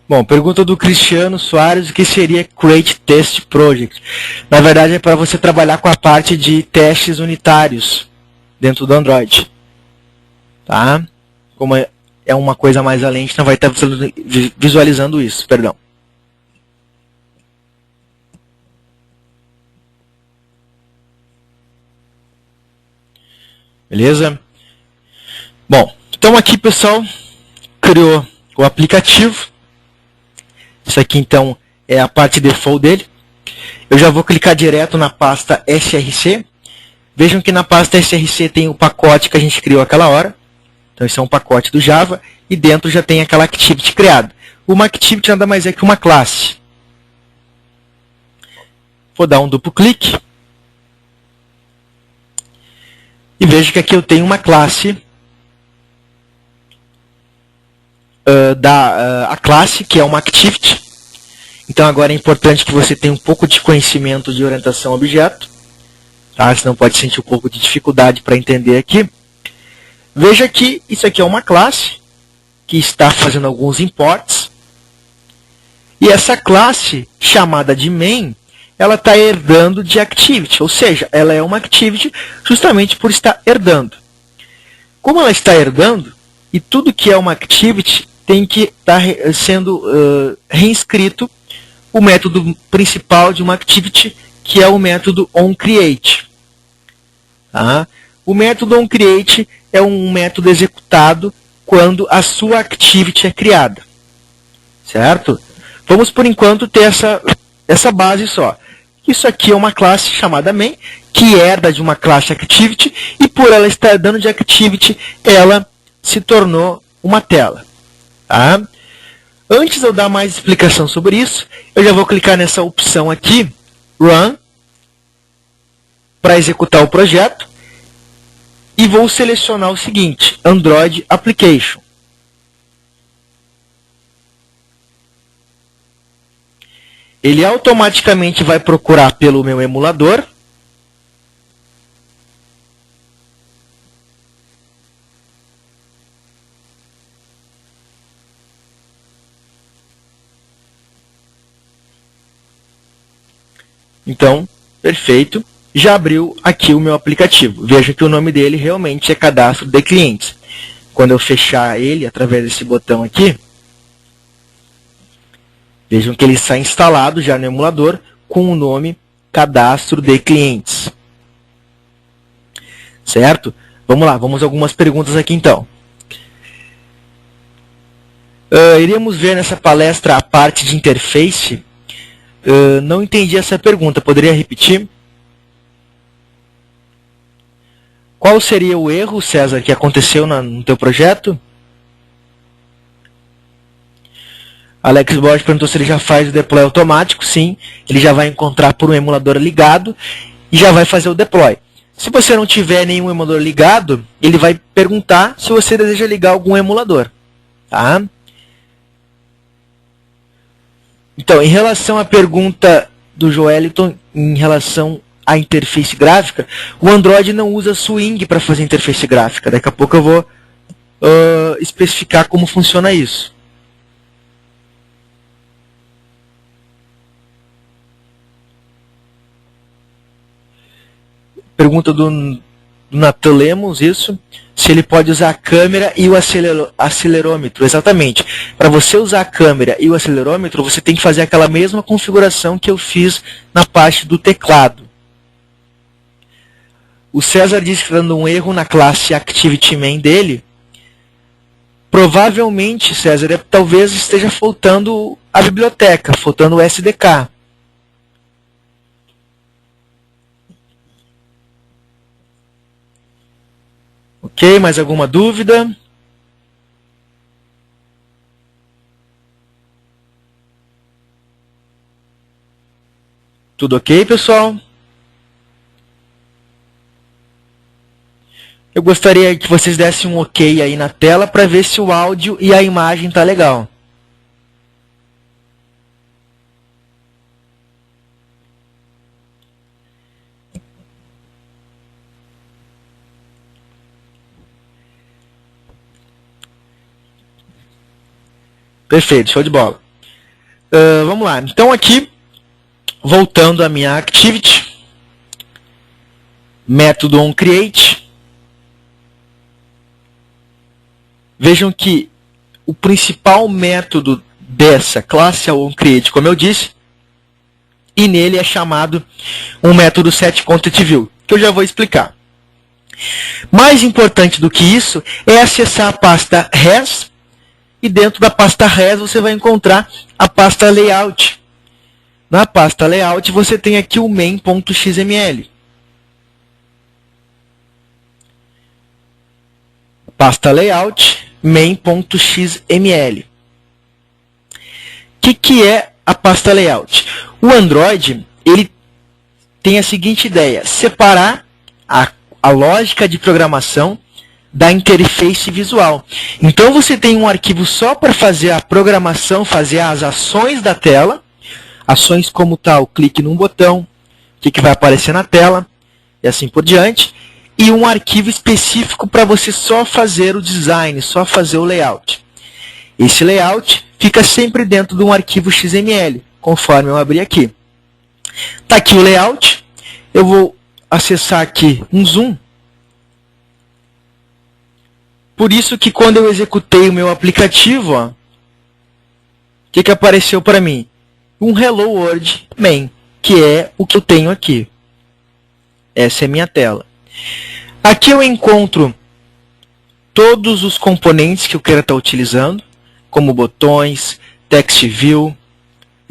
Bom, pergunta do Cristiano Soares, o que seria Create Test Project? Na verdade, é para você trabalhar com a parte de testes unitários dentro do Android. Tá? Como é uma coisa mais além, a gente não vai estar visualizando isso, perdão. Beleza? Bom, então aqui, pessoal, criou o aplicativo. Isso aqui, então, é a parte default dele. Eu já vou clicar direto na pasta SRC. Vejam que na pasta SRC tem o pacote que a gente criou aquela hora. Então, esse é um pacote do Java. E dentro já tem aquela activity criada. Uma activity nada mais é que uma classe. Vou dar um duplo clique. E vejo que aqui eu tenho uma classe a classe, que é uma activity. Então agora é importante que você tenha um pouco de conhecimento de orientação a objeto, tá? Senão pode sentir um pouco de dificuldade para entender aqui. Veja que isso aqui é uma classe que está fazendo alguns imports. E essa classe, chamada de main, ela está herdando de activity, ou seja, ela é uma activity justamente por estar herdando. Como ela está herdando, e tudo que é uma activity tem que estar sendo reinscrito o método principal de uma activity, que é o método onCreate. Tá? O método onCreate é um método executado quando a sua activity é criada. Certo? Vamos, por enquanto, ter essa base só. Isso aqui é uma classe chamada main, que herda de uma classe activity, e por ela estar herdando de activity, ela se tornou uma tela. Tá? Antes de eu dar mais explicação sobre isso, eu já vou clicar nessa opção aqui, Run, para executar o projeto, e vou selecionar o seguinte, Android Application. Ele automaticamente vai procurar pelo meu emulador. Então, perfeito. Já abriu aqui o meu aplicativo. Veja que o nome dele realmente é Cadastro de Clientes. Quando eu fechar ele através desse botão aqui, vejam que ele está instalado já no emulador com o nome Cadastro de Clientes. Certo? Vamos lá, vamos a algumas perguntas aqui então. Iríamos ver nessa palestra a parte de interface. Não entendi essa pergunta, poderia repetir? Qual seria o erro, César, que aconteceu no teu projeto? Alex Borges perguntou se ele já faz o deploy automático. Sim, ele já vai encontrar por um emulador ligado e já vai fazer o deploy. Se você não tiver nenhum emulador ligado, ele vai perguntar se você deseja ligar algum emulador. Tá? Então, em relação à pergunta do Joeliton, em relação à interface gráfica, o Android não usa Swing para fazer interface gráfica. Daqui a pouco eu vou especificar como funciona isso. Pergunta do do Nathan Lemos, isso. Se ele pode usar a câmera e o acelerômetro. Exatamente. Para você usar a câmera e o acelerômetro, você tem que fazer aquela mesma configuração que eu fiz na parte do teclado. O César disse que está dando um erro na classe ActivityMain dele. Provavelmente, César, talvez esteja faltando a biblioteca, faltando o SDK. Ok, mais alguma dúvida? Tudo ok, pessoal? Eu gostaria que vocês dessem um ok aí na tela para ver se o áudio e a imagem tá legal. Perfeito, show de bola. Vamos lá. Então aqui, voltando à minha activity, método onCreate. Vejam que o principal método dessa classe é o onCreate, como eu disse, e nele é chamado um método setContentView, que eu já vou explicar. Mais importante do que isso é acessar a pasta res, e dentro da pasta res você vai encontrar a pasta layout. Na pasta layout você tem aqui o main.xml. Pasta layout, main.xml. O que é a pasta layout? O Android ele tem a seguinte ideia: separar a lógica de programação da interface visual. Então você tem um arquivo só para fazer a programação, fazer as ações da tela, ações como tal, clique num botão, o que vai aparecer na tela, e assim por diante, e um arquivo específico para você só fazer o design, só fazer o layout. Esse layout fica sempre dentro de um arquivo XML, conforme eu abri aqui. Está aqui o layout, eu vou acessar aqui um zoom. Por isso que quando eu executei o meu aplicativo, o que apareceu para mim? Um Hello World main, que é o que eu tenho aqui. Essa é a minha tela. Aqui eu encontro todos os componentes que eu quero estar utilizando, como botões, text view,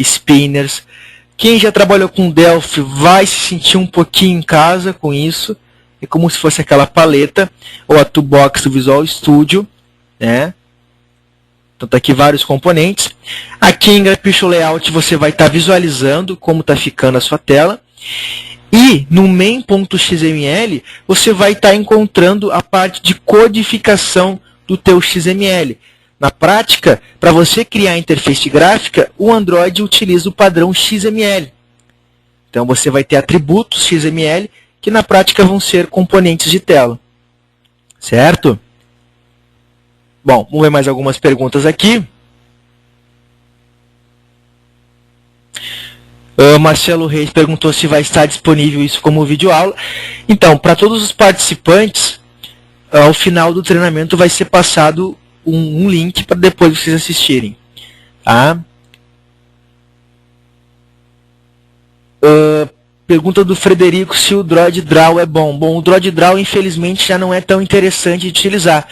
spinners. Quem já trabalhou com Delphi vai se sentir um pouquinho em casa com isso. É como se fosse aquela paleta ou a toolbox do Visual Studio, né? Então tá aqui vários componentes. Aqui em Graphical Layout você vai estar visualizando como está ficando a sua tela. E no main.xml você vai estar encontrando a parte de codificação do teu XML. Na prática, para você criar a interface gráfica, o Android utiliza o padrão XML. Então você vai ter atributos XML que na prática vão ser componentes de tela. Certo? Bom, vamos ver mais algumas perguntas aqui. Marcelo Reis perguntou se vai estar disponível isso como videoaula. Então, para todos os participantes, ao final do treinamento vai ser passado um link para depois vocês assistirem. Tá? Pergunta do Frederico se o Droid Draw é bom. Bom, o Droid Draw infelizmente já não é tão interessante de utilizar.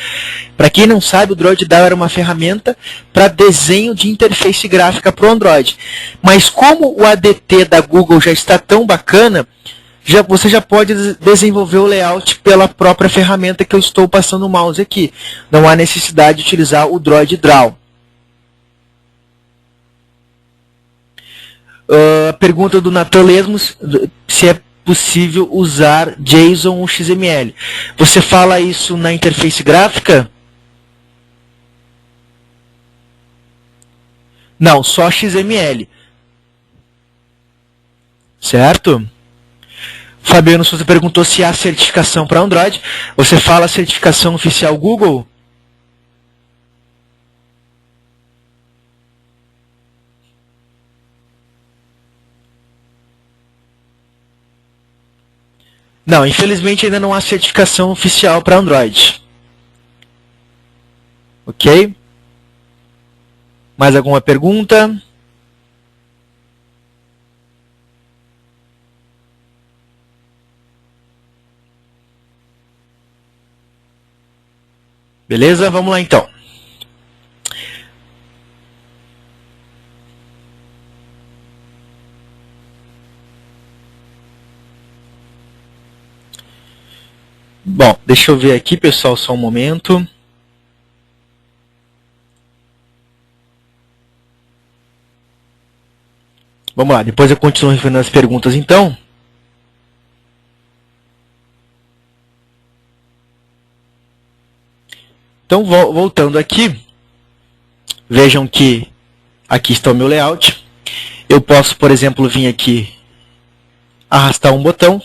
Para quem não sabe, o Droid Draw era uma ferramenta para desenho de interface gráfica para o Android. Mas como o ADT da Google já está tão bacana, você já pode desenvolver o layout pela própria ferramenta que eu estou passando o mouse aqui. Não há necessidade de utilizar o Droid Draw. A pergunta do Nathan Lesmos, se é possível usar JSON ou XML. Você fala isso na interface gráfica? Não, só XML. Certo? Fabiano Souza perguntou se há certificação para Android. Você fala certificação oficial Google? Não, infelizmente ainda não há certificação oficial para Android. Ok? Mais alguma pergunta? Beleza? Vamos lá então. Bom, deixa eu ver aqui, pessoal, só um momento. Vamos lá, depois eu continuo respondendo as perguntas então. Então, voltando aqui, vejam que aqui está o meu layout. Eu posso, por exemplo, vir aqui, arrastar um botão.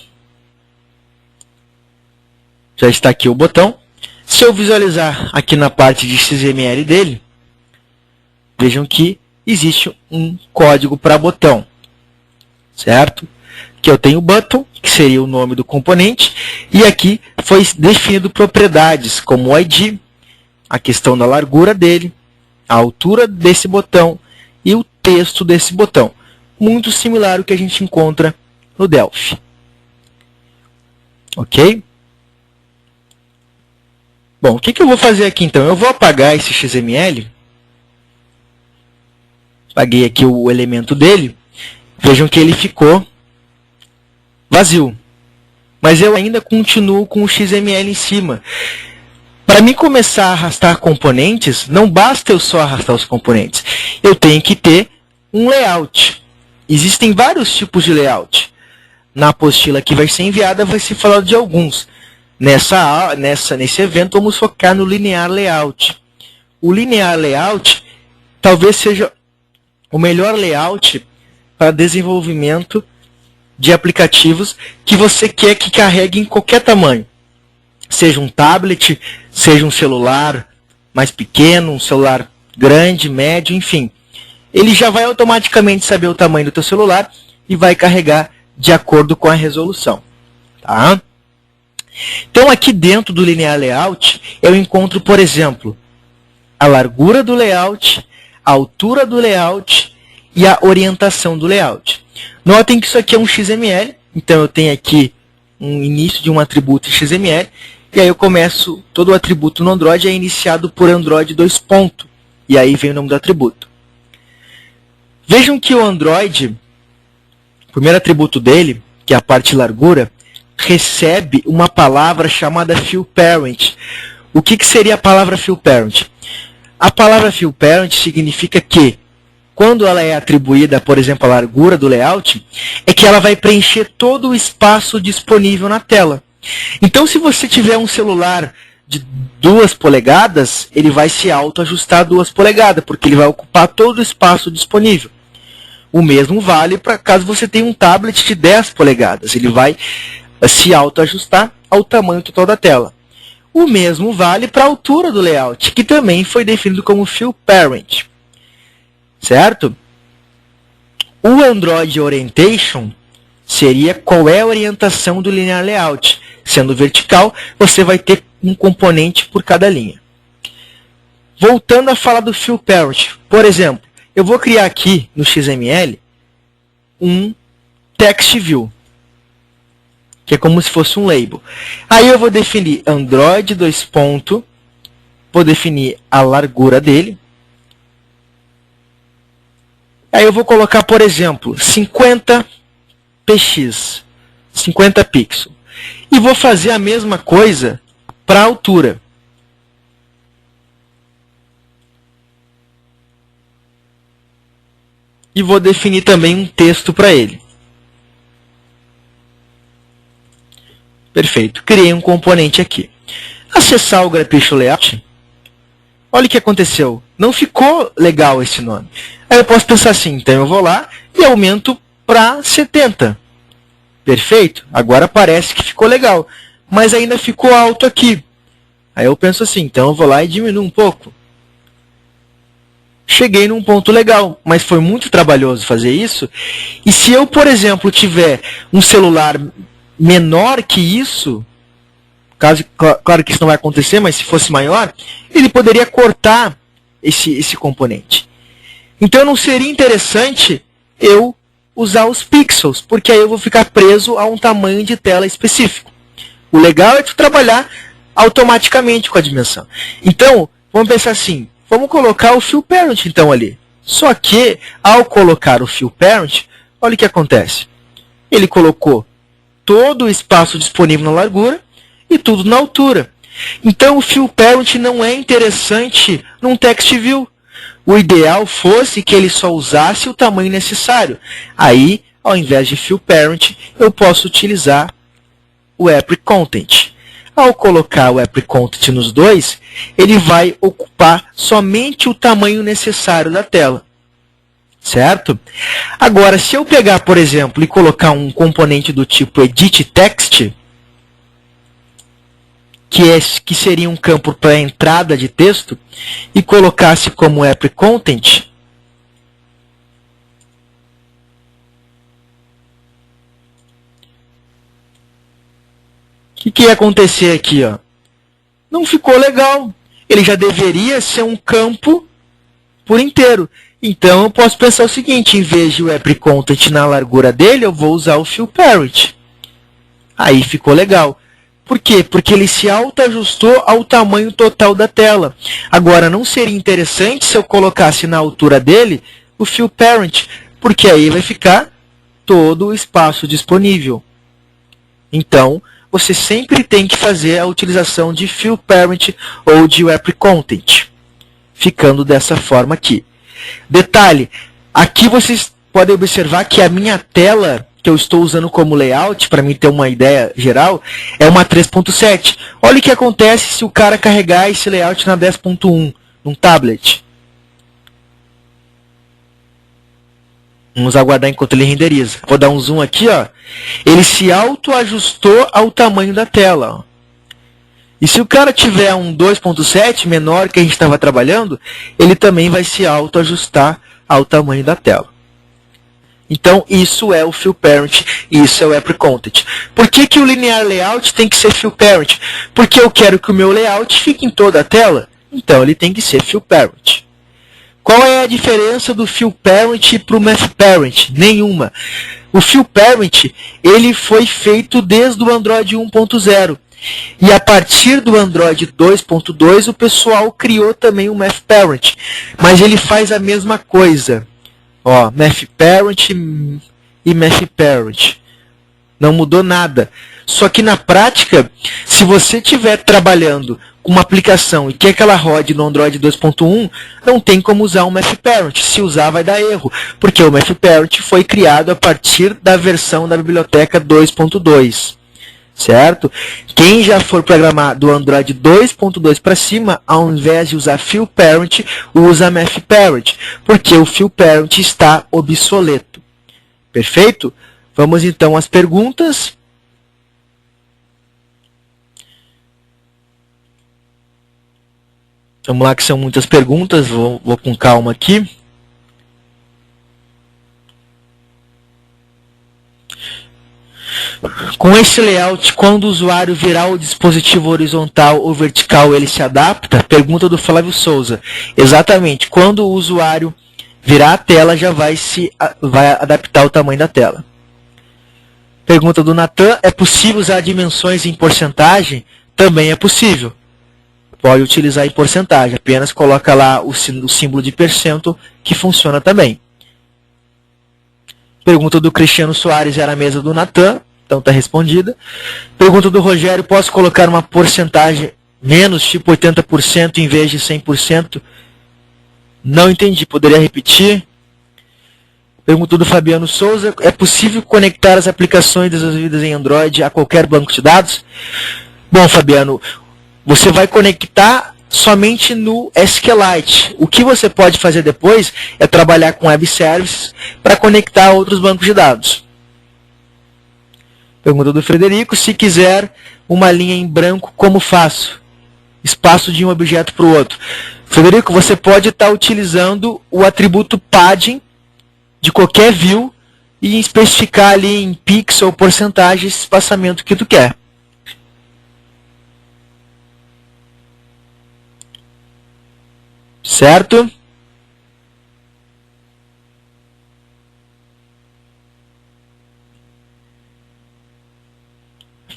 Já está aqui o botão. Se eu visualizar aqui na parte de XML dele, vejam que existe um código para botão, certo? Que eu tenho o button, que seria o nome do componente, e aqui foi definido propriedades como o ID, a questão da largura dele, a altura desse botão e o texto desse botão. Muito similar ao que a gente encontra no Delphi. Ok? Bom, o que eu vou fazer aqui então? Eu vou apagar esse XML. Apaguei aqui o elemento dele. Vejam que ele ficou vazio. Mas eu ainda continuo com o XML em cima. Para mim começar a arrastar componentes, não basta eu só arrastar os componentes. Eu tenho que ter um layout. Existem vários tipos de layout. Na apostila que vai ser enviada vai ser falado de alguns. Nesse evento vamos focar no linear layout. O linear layout talvez seja o melhor layout para desenvolvimento de aplicativos que você quer que carregue em qualquer tamanho. Seja um tablet, seja um celular mais pequeno, um celular grande, médio, enfim. Ele já vai automaticamente saber o tamanho do teu celular e vai carregar de acordo com a resolução. Tá? Então, aqui dentro do Linear Layout, eu encontro, por exemplo, a largura do layout, a altura do layout e a orientação do layout. Notem que isso aqui é um XML, então eu tenho aqui um início de um atributo XML, e aí eu começo, todo o atributo no Android é iniciado por Android 2 ponto, e aí vem o nome do atributo. Vejam que o Android, o primeiro atributo dele, que é a parte largura, recebe uma palavra chamada fillParent. O que seria a palavra fillParent? A palavra fillParent significa que, quando ela é atribuída, por exemplo, a largura do layout, é que ela vai preencher todo o espaço disponível na tela. Então, se você tiver um celular de 2 polegadas, ele vai se autoajustar 2 polegadas, porque ele vai ocupar todo o espaço disponível. O mesmo vale para caso você tenha um tablet de 10 polegadas, ele vai se autoajustar ao tamanho total da tela. O mesmo vale para a altura do layout, que também foi definido como fillParent. Certo? O Android Orientation seria qual é a orientação do Linear Layout. Sendo vertical, você vai ter um componente por cada linha. Voltando a falar do fillParent, por exemplo, eu vou criar aqui no XML um text view, que é como se fosse um label. Aí eu vou definir Android 2 ponto, vou definir a largura dele. Aí eu vou colocar, por exemplo, 50 px, 50 pixels. E vou fazer a mesma coisa para a altura. E vou definir também um texto para ele. Perfeito. Criei um componente aqui. Acessar o Graphical Layout. Olha o que aconteceu. Não ficou legal esse nome. Aí eu posso pensar assim, então eu vou lá e aumento para 70. Perfeito? Agora parece que ficou legal. Mas ainda ficou alto aqui. Aí eu penso assim, então eu vou lá e diminuo um pouco. Cheguei num ponto legal, mas foi muito trabalhoso fazer isso. E se eu, por exemplo, tiver um celular menor que isso, claro que isso não vai acontecer, mas se fosse maior, ele poderia cortar esse componente. Então não seria interessante eu usar os pixels, porque aí eu vou ficar preso a um tamanho de tela específico. O legal é tu trabalhar automaticamente com a dimensão. Então, vamos pensar assim, vamos colocar o fill parent então ali. Só que, ao colocar o fill parent, olha o que acontece. Ele colocou todo o espaço disponível na largura e tudo na altura. Então, o fill parent não é interessante num text view. O ideal fosse que ele só usasse o tamanho necessário. Aí, ao invés de fill parent, eu posso utilizar o AppContent. Ao colocar o AppContent nos dois, ele vai ocupar somente o tamanho necessário da tela. Certo? Agora, se eu pegar, por exemplo, e colocar um componente do tipo editText, que seria um campo para entrada de texto, e colocasse como AppContent, o que ia acontecer aqui? Ó? Não ficou legal. Ele já deveria ser um campo por inteiro. Então, eu posso pensar o seguinte, em vez de o AppContent na largura dele, eu vou usar o fill parent. Aí ficou legal. Por quê? Porque ele se autoajustou ao tamanho total da tela. Agora, não seria interessante se eu colocasse na altura dele o fill parent, porque aí vai ficar todo o espaço disponível. Então, você sempre tem que fazer a utilização de fill parent ou de AppContent, ficando dessa forma aqui. Detalhe, aqui vocês podem observar que a minha tela que eu estou usando como layout, para mim ter uma ideia geral, é uma 3.7. Olha o que acontece se o cara carregar esse layout na 10.1, num tablet. Vamos aguardar enquanto ele renderiza. Vou dar um zoom aqui, ó. Ele se autoajustou ao tamanho da tela. Ó. E se o cara tiver um 2.7 menor que a gente estava trabalhando, ele também vai se autoajustar ao tamanho da tela. Então, isso é o fill parent, isso é o AppContent. Por que o linear layout tem que ser fill parent? Porque eu quero que o meu layout fique em toda a tela, então ele tem que ser fill parent. Qual é a diferença do fill parent para o math parent? Nenhuma. O fill parent ele foi feito desde o Android 1.0. E a partir do Android 2.2, o pessoal criou também o math parent. Mas ele faz a mesma coisa. Ó, math parent e math parent. Não mudou nada. Só que na prática, se você estiver trabalhando com uma aplicação e quer que ela rode no Android 2.1, não tem como usar o math parent. Se usar, vai dar erro. Porque o math parent foi criado a partir da versão da biblioteca 2.2. Certo? Quem já for programar do Android 2.2 para cima, ao invés de usar fill parent, usa math parent, porque o fill parent está obsoleto. Perfeito? Vamos então às perguntas. Vamos lá que são muitas perguntas, vou com calma aqui. Com esse layout, quando o usuário virar o dispositivo horizontal ou vertical, ele se adapta? Pergunta do Flávio Souza. Exatamente. Quando o usuário virar a tela, já vai adaptar o tamanho da tela. Pergunta do Natan. É possível usar dimensões em porcentagem? Também é possível. Pode utilizar em porcentagem. Apenas coloca lá o símbolo de percento, que funciona também. Pergunta do Cristiano Soares era a mesa do Natan. Então está respondida. Pergunta do Rogério, posso colocar uma porcentagem menos, tipo 80% em vez de 100%? Não entendi, poderia repetir? Pergunta do Fabiano Souza, é possível conectar as aplicações desenvolvidas em Android a qualquer banco de dados? Bom, Fabiano, você vai conectar somente no SQLite. O que você pode fazer depois é trabalhar com web services para conectar a outros bancos de dados. Pergunta do Frederico, se quiser uma linha em branco, como faço? Espaço de um objeto para o outro. Frederico, você pode estar utilizando o atributo padding de qualquer view e especificar ali em pixel ou porcentagem esse espaçamento que tu quer. Certo?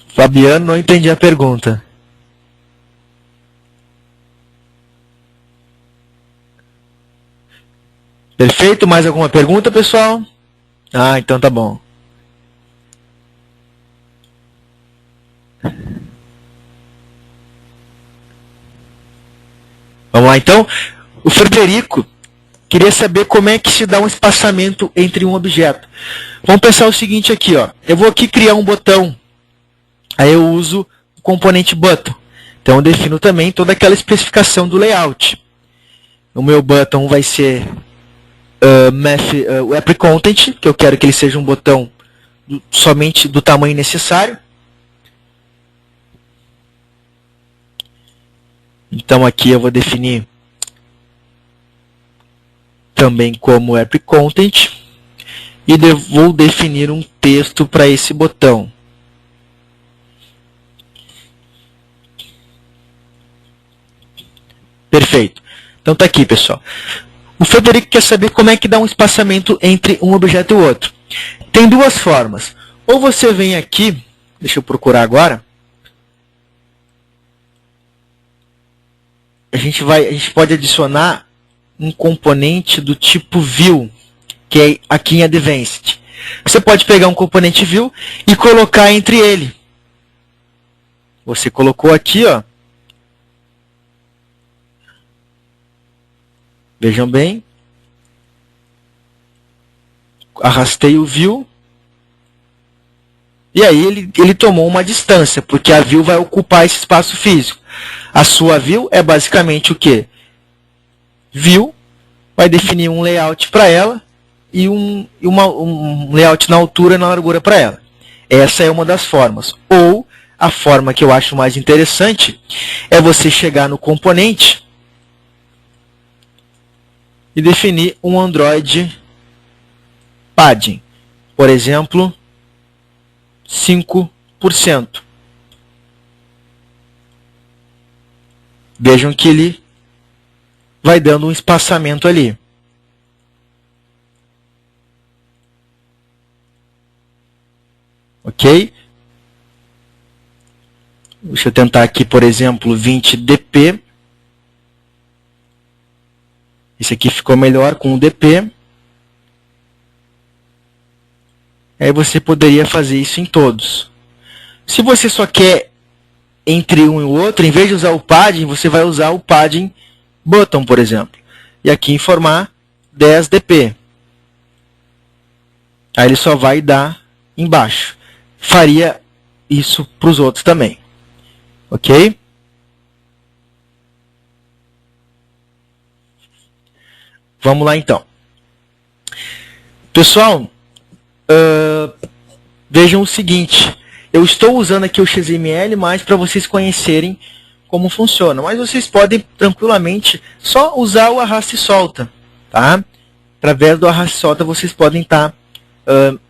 Fabiano, não entendi a pergunta. Perfeito? Mais alguma pergunta, pessoal? Ah, então tá bom. Vamos lá, então. O Frederico queria saber como é que se dá um espaçamento entre um objeto. Vamos pensar o seguinte aqui, ó. Eu vou aqui criar um botão. Aí eu uso o componente button. Então eu defino também toda aquela especificação do layout. O meu button vai ser o app content, que eu quero que ele seja um botão somente do tamanho necessário. Então aqui eu vou definir também como app content e vou definir um texto para esse botão. Perfeito. Então tá aqui, pessoal. O Frederico quer saber como é que dá um espaçamento entre um objeto e o outro. Tem duas formas. Ou você vem aqui, deixa eu procurar agora. A gente pode adicionar um componente do tipo view, que é aqui em Advanced. Você pode pegar um componente view e colocar entre ele. Você colocou aqui, ó. Vejam bem. Arrastei o view. E aí ele tomou uma distância, porque a view vai ocupar esse espaço físico. A sua view é basicamente o quê? View vai definir um layout para ela e um layout na altura e na largura para ela. Essa é uma das formas. Ou a forma que eu acho mais interessante é você chegar no componente e definir um Android padding. Por exemplo, 5%. Vejam que ele vai dando um espaçamento ali. Ok? Deixa eu tentar aqui, por exemplo, 20 dp. Esse aqui ficou melhor com o dp. Aí você poderia fazer isso em todos. Se você só quer entre um e o outro, em vez de usar o padding, você vai usar o padding button, por exemplo. E aqui informar 10 dp. Aí ele só vai dar embaixo. Faria isso para os outros também. Ok? Vamos lá então. Pessoal, vejam o seguinte. Eu estou usando aqui o XML mais para vocês conhecerem como funciona. Mas vocês podem tranquilamente só usar o arrasta e solta. Tá? Através do arrasta e solta vocês podem estar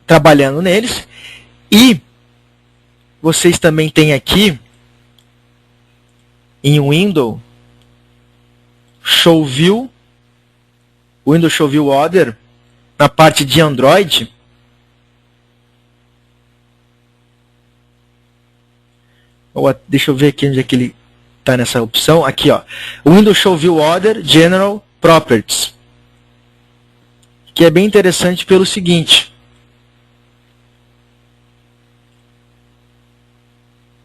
trabalhando neles. E vocês também têm aqui em Windows Show View, Windows Show View Order, na parte de Android. Deixa eu ver aqui onde é que ele está nessa opção. Aqui, ó. Windows Show View Order General Properties. Que é bem interessante pelo seguinte.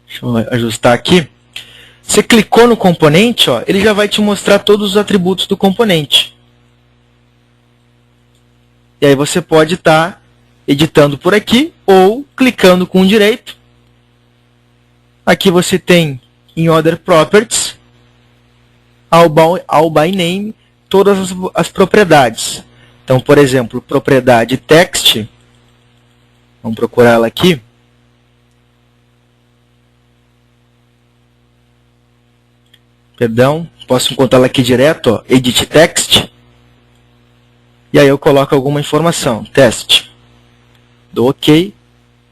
Deixa eu ajustar aqui. Você clicou no componente, ó, ele já vai te mostrar todos os atributos do componente. E aí você pode estar editando por aqui ou clicando com o direito. Aqui você tem em Other Properties, All by Name, todas as propriedades. Então, por exemplo, propriedade text, vamos procurar ela aqui. Perdão, posso encontrá-la aqui direto, ó, Edit Text. E aí eu coloco alguma informação, teste. Dou OK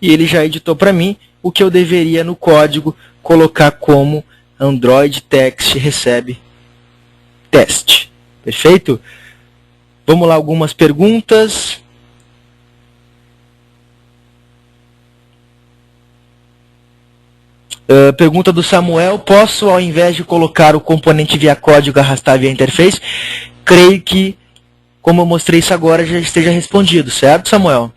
e ele já editou para mim o que eu deveria no código colocar como Android Text recebe teste. Perfeito? Vamos lá, algumas perguntas. Pergunta do Samuel: posso, ao invés de colocar o componente via código, arrastar via interface? Creio que, como eu mostrei isso agora, já esteja respondido, certo, Samuel?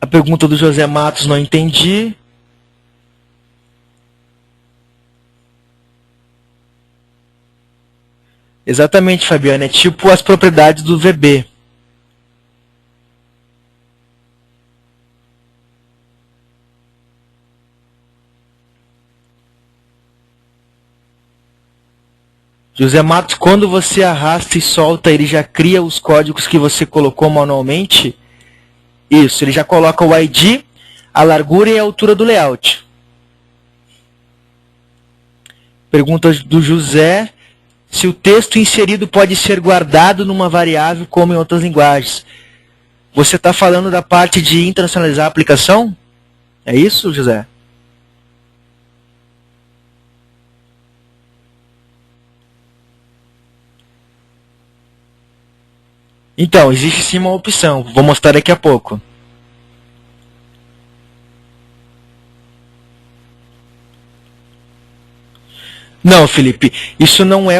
A pergunta do José Matos, não entendi. Exatamente, Fabiana, é tipo as propriedades do VB. José Matos, quando você arrasta e solta, ele já cria os códigos que você colocou manualmente? Isso, ele já coloca o ID, a largura e a altura do layout. Pergunta do José: se o texto inserido pode ser guardado numa variável como em outras linguagens. Você está falando da parte de internacionalizar a aplicação? É isso, José? Então, existe sim uma opção. Vou mostrar daqui a pouco. Não, Felipe, isso não é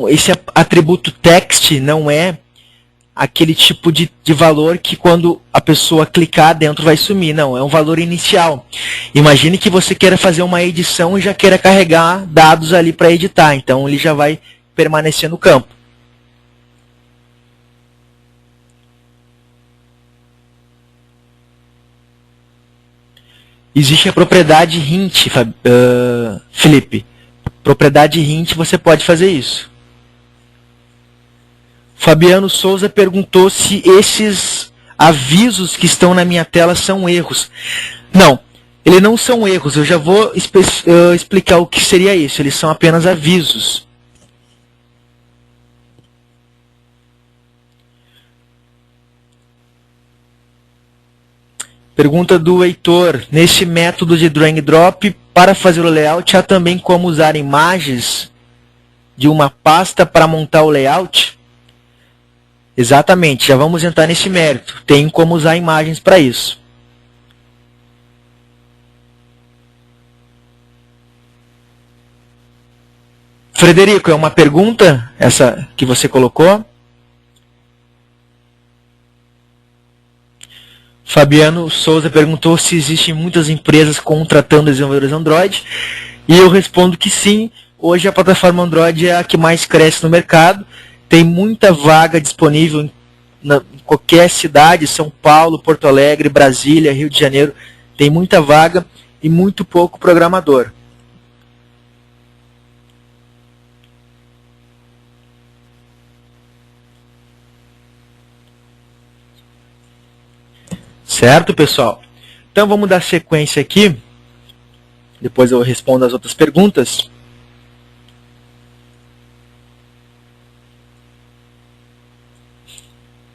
esse atributo text não é aquele tipo de valor que quando a pessoa clicar dentro vai sumir. Não, é um valor inicial. Imagine que você queira fazer uma edição e já queira carregar dados ali para editar. Então, ele já vai permanecer no campo. Existe a propriedade hint, Felipe. Propriedade hint, você pode fazer isso. Fabiano Souza perguntou se esses avisos que estão na minha tela são erros. Não, eles não são erros. Eu já vou explicar o que seria isso. Eles são apenas avisos. Pergunta do Heitor: nesse método de drag and drop, para fazer o layout, há também como usar imagens de uma pasta para montar o layout? Exatamente, já vamos entrar nesse mérito. Tem como usar imagens para isso. Frederico, é uma pergunta essa que você colocou? Fabiano Souza perguntou se existem muitas empresas contratando desenvolvedores Android. E eu respondo que sim. Hoje a plataforma Android é a que mais cresce no mercado. Tem muita vaga disponível em qualquer cidade, São Paulo, Porto Alegre, Brasília, Rio de Janeiro. Tem muita vaga e muito pouco programador. Certo, pessoal? Então vamos dar sequência aqui. Depois eu respondo as outras perguntas.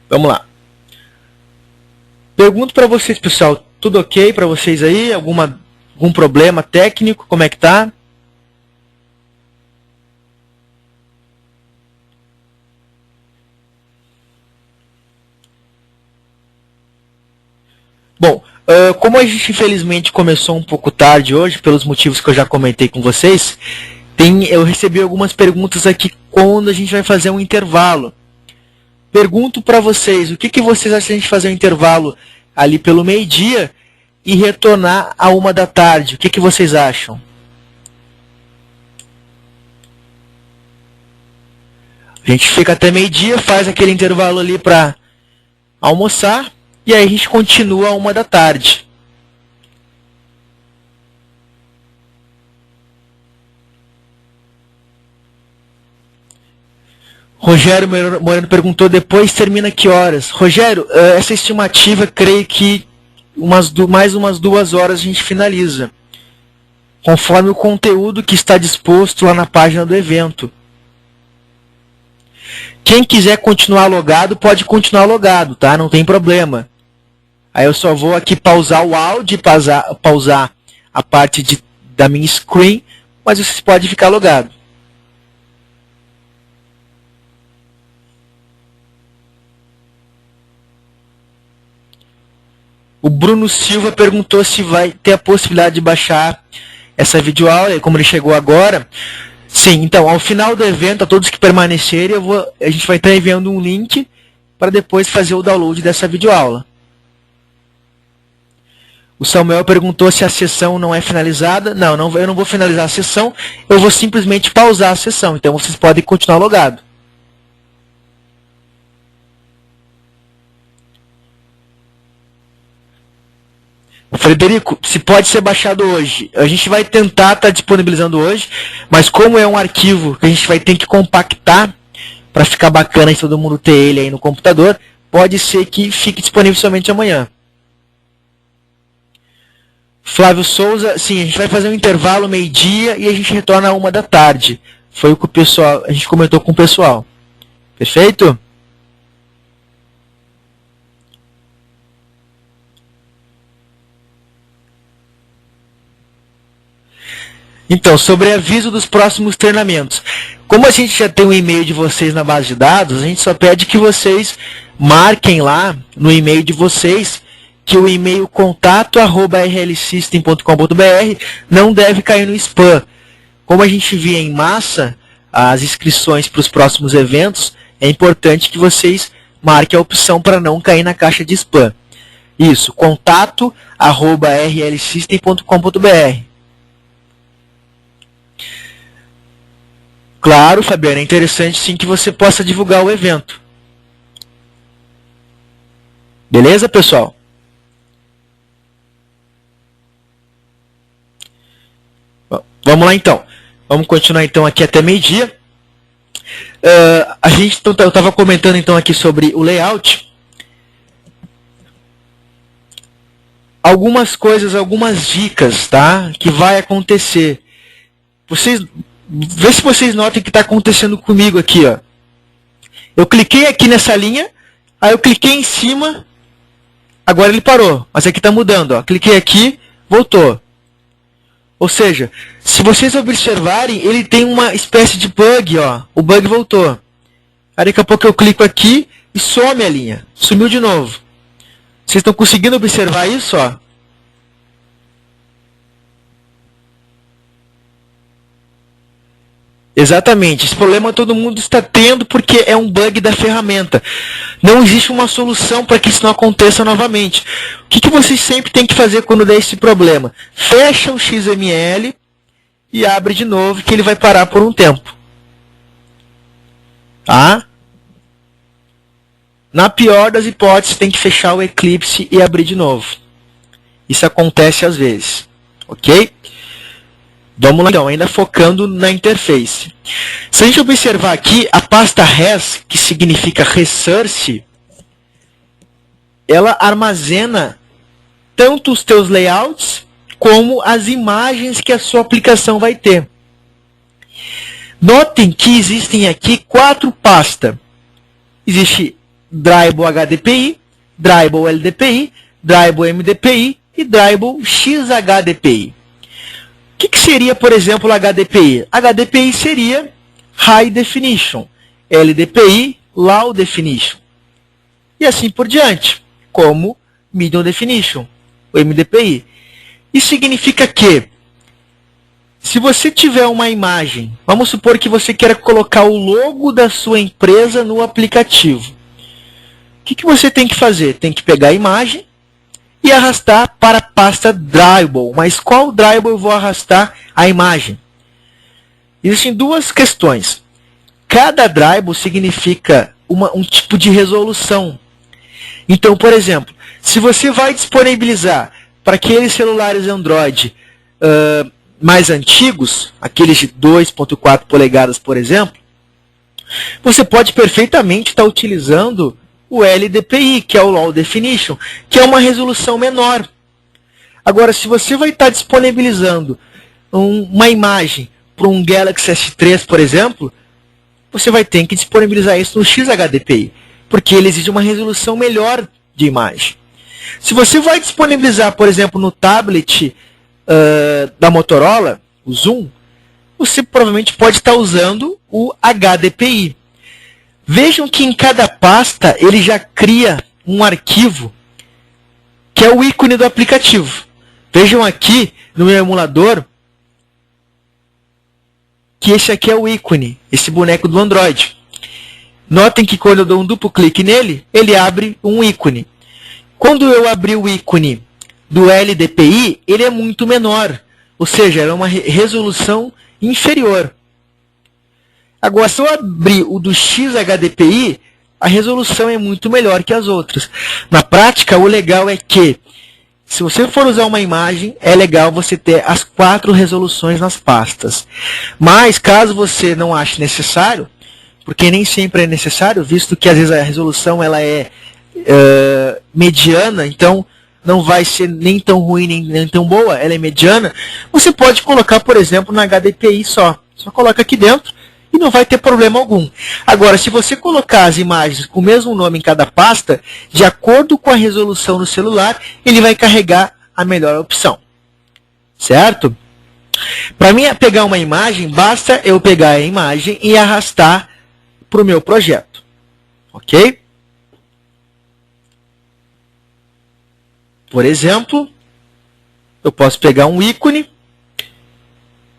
Vamos lá. Pergunto para vocês, pessoal. Tudo ok para vocês aí? Algum problema técnico? Como é que tá? Bom, como a gente infelizmente começou um pouco tarde hoje, pelos motivos que eu já comentei com vocês, eu recebi algumas perguntas aqui quando a gente vai fazer um intervalo. Pergunto para vocês, o que vocês acham de a gente fazer um intervalo ali pelo meio-dia e retornar a 13h? O que vocês acham? A gente fica até meio-dia, faz aquele intervalo ali para almoçar. E aí a gente continua a 13h. Rogério Moreno perguntou, depois termina que horas? Rogério, essa estimativa, creio que mais umas 2 horas a gente finaliza. Conforme o conteúdo que está disposto lá na página do evento. Quem quiser continuar logado, pode continuar logado, tá? Não tem problema. Aí eu só vou aqui pausar o áudio, pausar a parte da minha screen, mas vocês podem ficar logado. O Bruno Silva perguntou se vai ter a possibilidade de baixar essa videoaula, como ele chegou agora. Sim, então, ao final do evento, a todos que permanecerem, a gente vai estar enviando um link para depois fazer o download dessa videoaula. O Samuel perguntou se a sessão não é finalizada. Não, eu não vou finalizar a sessão, eu vou simplesmente pausar a sessão. Então, vocês podem continuar logado. Frederico, se pode ser baixado hoje. A gente vai tentar estar disponibilizando hoje, mas como é um arquivo que a gente vai ter que compactar para ficar bacana e todo mundo ter ele aí no computador, pode ser que fique disponível somente amanhã. Flávio Souza, sim, a gente vai fazer um intervalo meio-dia e a gente retorna à 1 da tarde. Foi o que a gente comentou com o pessoal. Perfeito? Então, sobre aviso dos próximos treinamentos. Como a gente já tem um e-mail de vocês na base de dados, a gente só pede que vocês marquem lá no e-mail de vocês que o e-mail contato@rlsystem.com.br não deve cair no spam. Como a gente via em massa as inscrições para os próximos eventos, é importante que vocês marquem a opção para não cair na caixa de spam. Isso, contato@rlsystem.com.br. Claro, Fabiana, é interessante sim que você possa divulgar o evento. Beleza, pessoal? Vamos lá então. Vamos continuar então aqui até meio-dia. Eu estava comentando então aqui sobre o layout. Algumas coisas, algumas dicas, tá? Que vai acontecer. Vê se vocês notem o que está acontecendo comigo aqui, ó. Eu cliquei aqui nessa linha, aí eu cliquei em cima, agora ele parou, mas aqui está mudando, ó. Cliquei aqui, voltou. Ou seja, se vocês observarem, ele tem uma espécie de bug, ó. O bug voltou. Aí daqui a pouco eu clico aqui e some a linha, sumiu de novo. Vocês estão conseguindo observar isso, ó? Exatamente, esse problema todo mundo está tendo porque é um bug da ferramenta. Não existe uma solução para que isso não aconteça novamente. O que vocês sempre têm que fazer quando der esse problema? Fecha o XML e abre de novo, que ele vai parar por um tempo. Tá? Na pior das hipóteses, tem que fechar o Eclipse e abrir de novo. Isso acontece às vezes. Ok? Vamos lá então, ainda focando na interface. Se a gente observar aqui, a pasta res, que significa resource, ela armazena tanto os teus layouts, como as imagens que a sua aplicação vai ter. Notem que existem aqui 4 pastas. Existe Dribble HDPI, Dribble LDPI, Dribble MDPI e Dribble XHDPI. O que seria, por exemplo, o HDPI? HDPI seria High Definition, LDPI, Low Definition. E assim por diante, como Medium Definition, o MDPI. Isso significa que, se você tiver uma imagem, vamos supor que você queira colocar o logo da sua empresa no aplicativo. O que você tem que fazer? Tem que pegar a imagem e arrastar para a pasta Dribble. Mas qual Dribble eu vou arrastar a imagem? Existem 2 questões. Cada Dribble significa um tipo de resolução. Então, por exemplo, se você vai disponibilizar para aqueles celulares Android mais antigos, aqueles de 2.4 polegadas, por exemplo, você pode perfeitamente estar utilizando o LDPI, que é o Low Definition, que é uma resolução menor. Agora, se você vai estar disponibilizando uma imagem para um Galaxy S3, por exemplo, você vai ter que disponibilizar isso no XHDPI, porque ele exige uma resolução melhor de imagem. Se você vai disponibilizar, por exemplo, no tablet da Motorola, o Zoom, você provavelmente pode estar usando o HDPI. Vejam que em cada pasta ele já cria um arquivo que é o ícone do aplicativo. Vejam aqui no meu emulador que esse aqui é o ícone, esse boneco do Android. Notem que quando eu dou um duplo clique nele, ele abre um ícone. Quando eu abrir o ícone do LDPI, ele é muito menor, ou seja, é uma resolução inferior. Agora, se eu abrir o do XHDPI, a resolução é muito melhor que as outras. Na prática, o legal é que, se você for usar uma imagem, é legal você ter as 4 resoluções nas pastas. Mas, caso você não ache necessário, porque nem sempre é necessário, visto que às vezes a resolução ela é mediana, então não vai ser nem tão ruim nem tão boa, ela é mediana, você pode colocar, por exemplo, na HDPI só. Só coloca aqui dentro e não vai ter problema algum. Agora, se você colocar as imagens com o mesmo nome em cada pasta, de acordo com a resolução no celular, ele vai carregar a melhor opção. Certo? Para mim, pegar uma imagem, basta eu pegar a imagem e arrastar para o meu projeto. Ok? Por exemplo, eu posso pegar um ícone,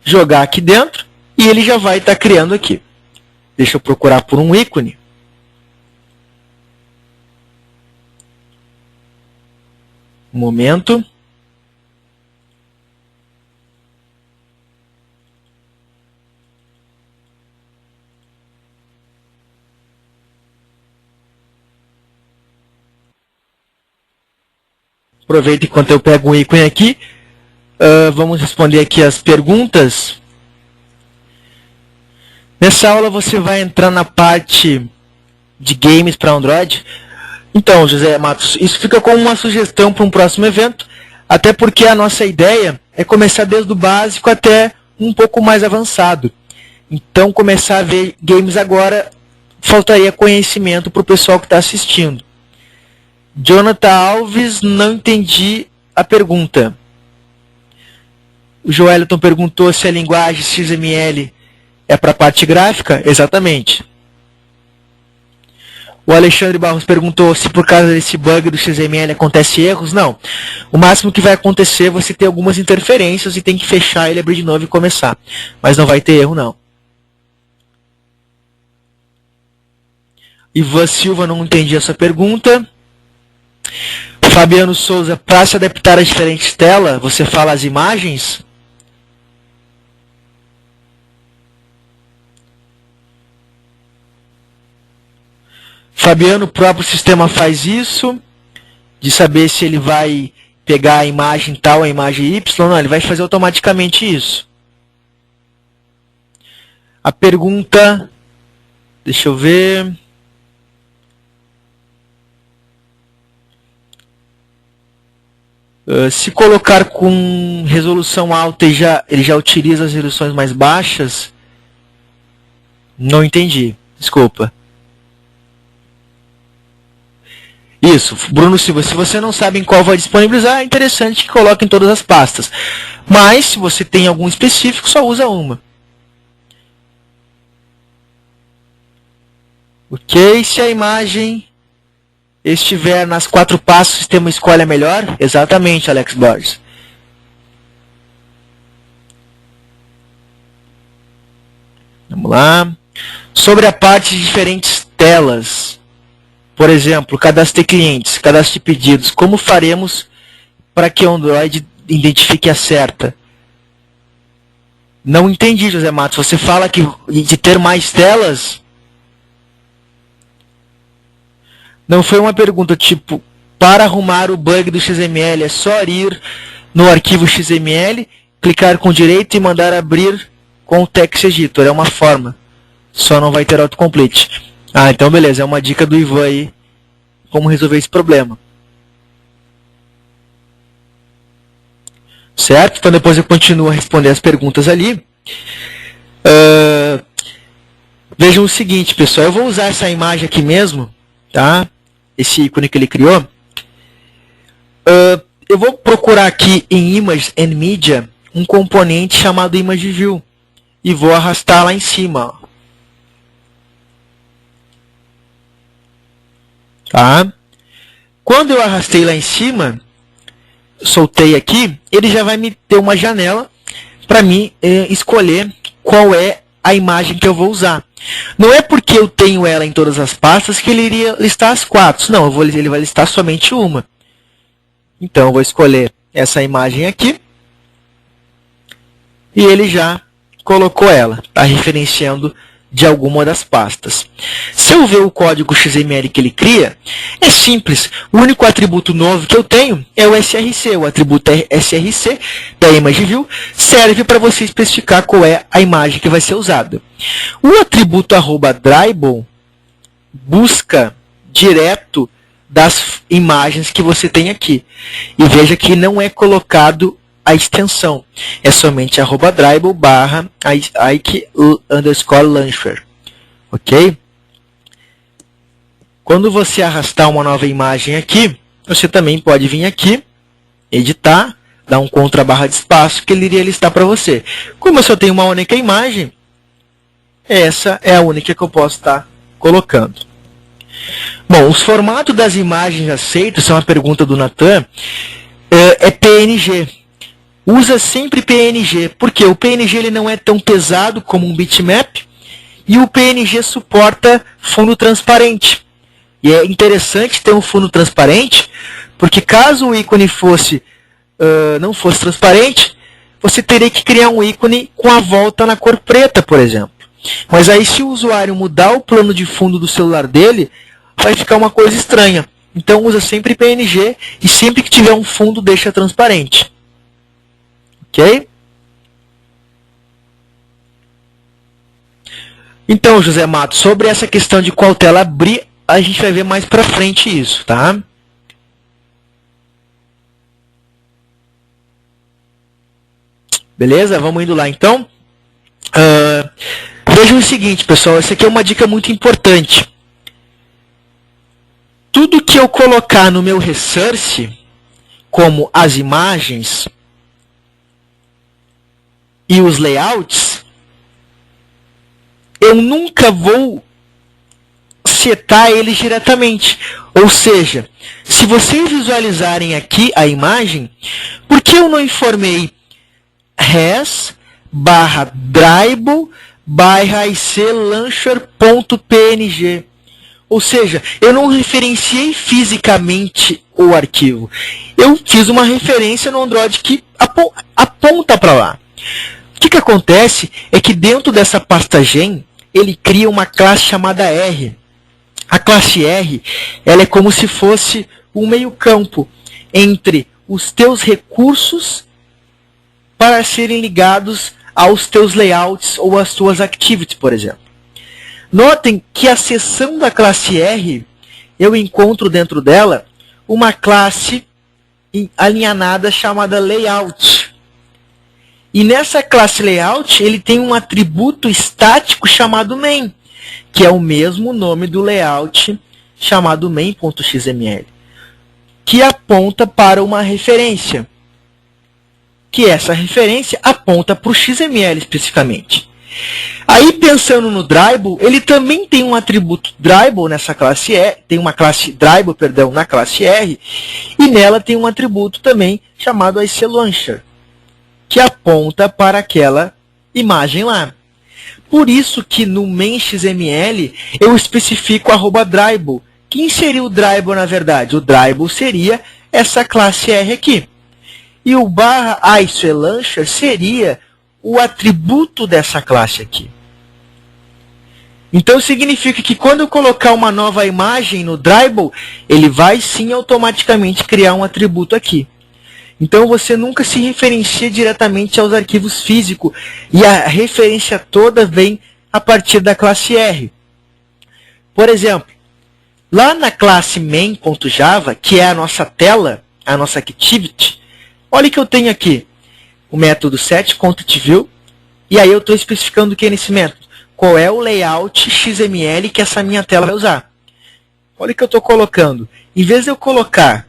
jogar aqui dentro, e ele já vai estar criando aqui. Deixa eu procurar por um ícone. Um momento. Aproveita enquanto eu pego um ícone aqui. Vamos responder aqui as perguntas. Nessa aula você vai entrar na parte de games para Android. Então, José Matos, isso fica como uma sugestão para um próximo evento, até porque a nossa ideia é começar desde o básico até um pouco mais avançado. Então, começar a ver games agora, faltaria conhecimento para o pessoal que está assistindo. Jonathan Alves, não entendi a pergunta. O Joeliton perguntou se a linguagem XML é para a parte gráfica? Exatamente. O Alexandre Barros perguntou se por causa desse bug do XML acontece erros. Não. O máximo que vai acontecer é você ter algumas interferências e tem que fechar ele, abrir de novo e começar. Mas não vai ter erro, não. Ivan Silva, não entendi essa pergunta. Fabiano Souza, para se adaptar a diferentes telas, você fala as imagens? Fabiano, o próprio sistema faz isso, de saber se ele vai pegar a imagem tal, a imagem Y, não, ele vai fazer automaticamente isso. A pergunta, deixa eu ver. Se colocar com resolução alta ele já utiliza as resoluções mais baixas? Não entendi, desculpa. Isso, Bruno Silva, se você não sabe em qual vai disponibilizar, é interessante que coloque em todas as pastas. Mas, se você tem algum específico, só usa uma. Ok, se a imagem estiver nas 4 pastas, o sistema escolhe a melhor? Exatamente, Alex Borges. Vamos lá. Sobre a parte de diferentes telas. Por exemplo, cadastro de clientes, cadastro de pedidos. Como faremos para que o Android identifique a certa? Não entendi, José Matos. Você fala que de ter mais telas? Não foi uma pergunta tipo, para arrumar o bug do XML, é só ir no arquivo XML, clicar com direito e mandar abrir com o text editor. É uma forma. Só não vai ter autocomplete. Ah, então beleza. É uma dica do Ivan aí, como resolver esse problema. Certo? Então depois eu continuo a responder as perguntas ali. Vejam o seguinte, pessoal, eu vou usar essa imagem aqui mesmo, tá? Esse ícone que ele criou. Eu vou procurar aqui em Images and Media um componente chamado Image View e vou arrastar lá em cima, ó. Tá? Quando eu arrastei lá em cima, soltei aqui, ele já vai me ter uma janela para mim escolher qual é a imagem que eu vou usar. Não é porque eu tenho ela em todas as pastas que ele iria listar as 4. Não, ele vai listar somente uma. Então, eu vou escolher essa imagem aqui. E ele já colocou ela. Está referenciando de alguma das pastas. Se eu ver o código XML que ele cria, é simples. O único atributo novo que eu tenho é o SRC. O atributo SRC da Image View serve para você especificar qual é a imagem que vai ser usada. O atributo @Dribble busca direto das imagens que você tem aqui. E veja que não é colocado a extensão. É somente @Dribble /ike_launcher. Ok? Quando você arrastar uma nova imagem aqui, você também pode vir aqui, editar, dar um /de espaço, que ele iria listar para você. Como eu só tenho uma única imagem, essa é a única que eu posso estar colocando. Bom, os formatos das imagens aceitos, essa é uma pergunta do Natan, é PNG. Usa sempre PNG, porque o PNG ele não é tão pesado como um bitmap e o PNG suporta fundo transparente. E é interessante ter um fundo transparente, porque caso o ícone não fosse transparente, você teria que criar um ícone com a volta na cor preta, por exemplo. Mas aí se o usuário mudar o plano de fundo do celular dele, vai ficar uma coisa estranha. Então usa sempre PNG e sempre que tiver um fundo deixa transparente. Ok? Então, José Matos, sobre essa questão de qual tela abrir, a gente vai ver mais pra frente isso, tá? Beleza? Vamos indo lá, então. Vejam o seguinte, pessoal, essa aqui é uma dica muito importante. Tudo que eu colocar no meu resource, como as imagens e os layouts, eu nunca vou setar eles diretamente. Ou seja, se vocês visualizarem aqui a imagem, por que eu não informei res/dribble/iclauncher.png? Ou seja, eu não referenciei fisicamente o arquivo. Eu fiz uma referência no Android que aponta para lá. O que acontece é que dentro dessa pasta gen, ele cria uma classe chamada R. A classe R, ela é como se fosse um meio-campo entre os teus recursos para serem ligados aos teus layouts ou às tuas activities, por exemplo. Notem que a seção da classe R, eu encontro dentro dela uma classe alinhada chamada layout. E nessa classe layout, ele tem um atributo estático chamado main, que é o mesmo nome do layout chamado main.xml, que aponta para uma referência, que essa referência aponta para o XML especificamente. Aí, pensando no Dribble, ele também tem um atributo Dribble nessa classe R, tem uma classe Dribble, perdão, na classe R, e nela tem um atributo também chamado iclauncher, que aponta para aquela imagem lá. Por isso que no main.xml eu especifico @Dribble. Quem seria o Dribble na verdade? O Dribble seria essa classe R aqui. E o /iclauncher seria o atributo dessa classe aqui. Então significa que quando eu colocar uma nova imagem no Dribble, ele vai sim automaticamente criar um atributo aqui. Então você nunca se referencia diretamente aos arquivos físicos e a referência toda vem a partir da classe R. Por exemplo, lá na classe main.java, que é a nossa tela, a nossa activity, olha que eu tenho aqui o método setContentView, e aí eu estou especificando o que é nesse método? qual é o layout XML que essa minha tela vai usar. Olha o que eu estou colocando. Em vez de eu colocar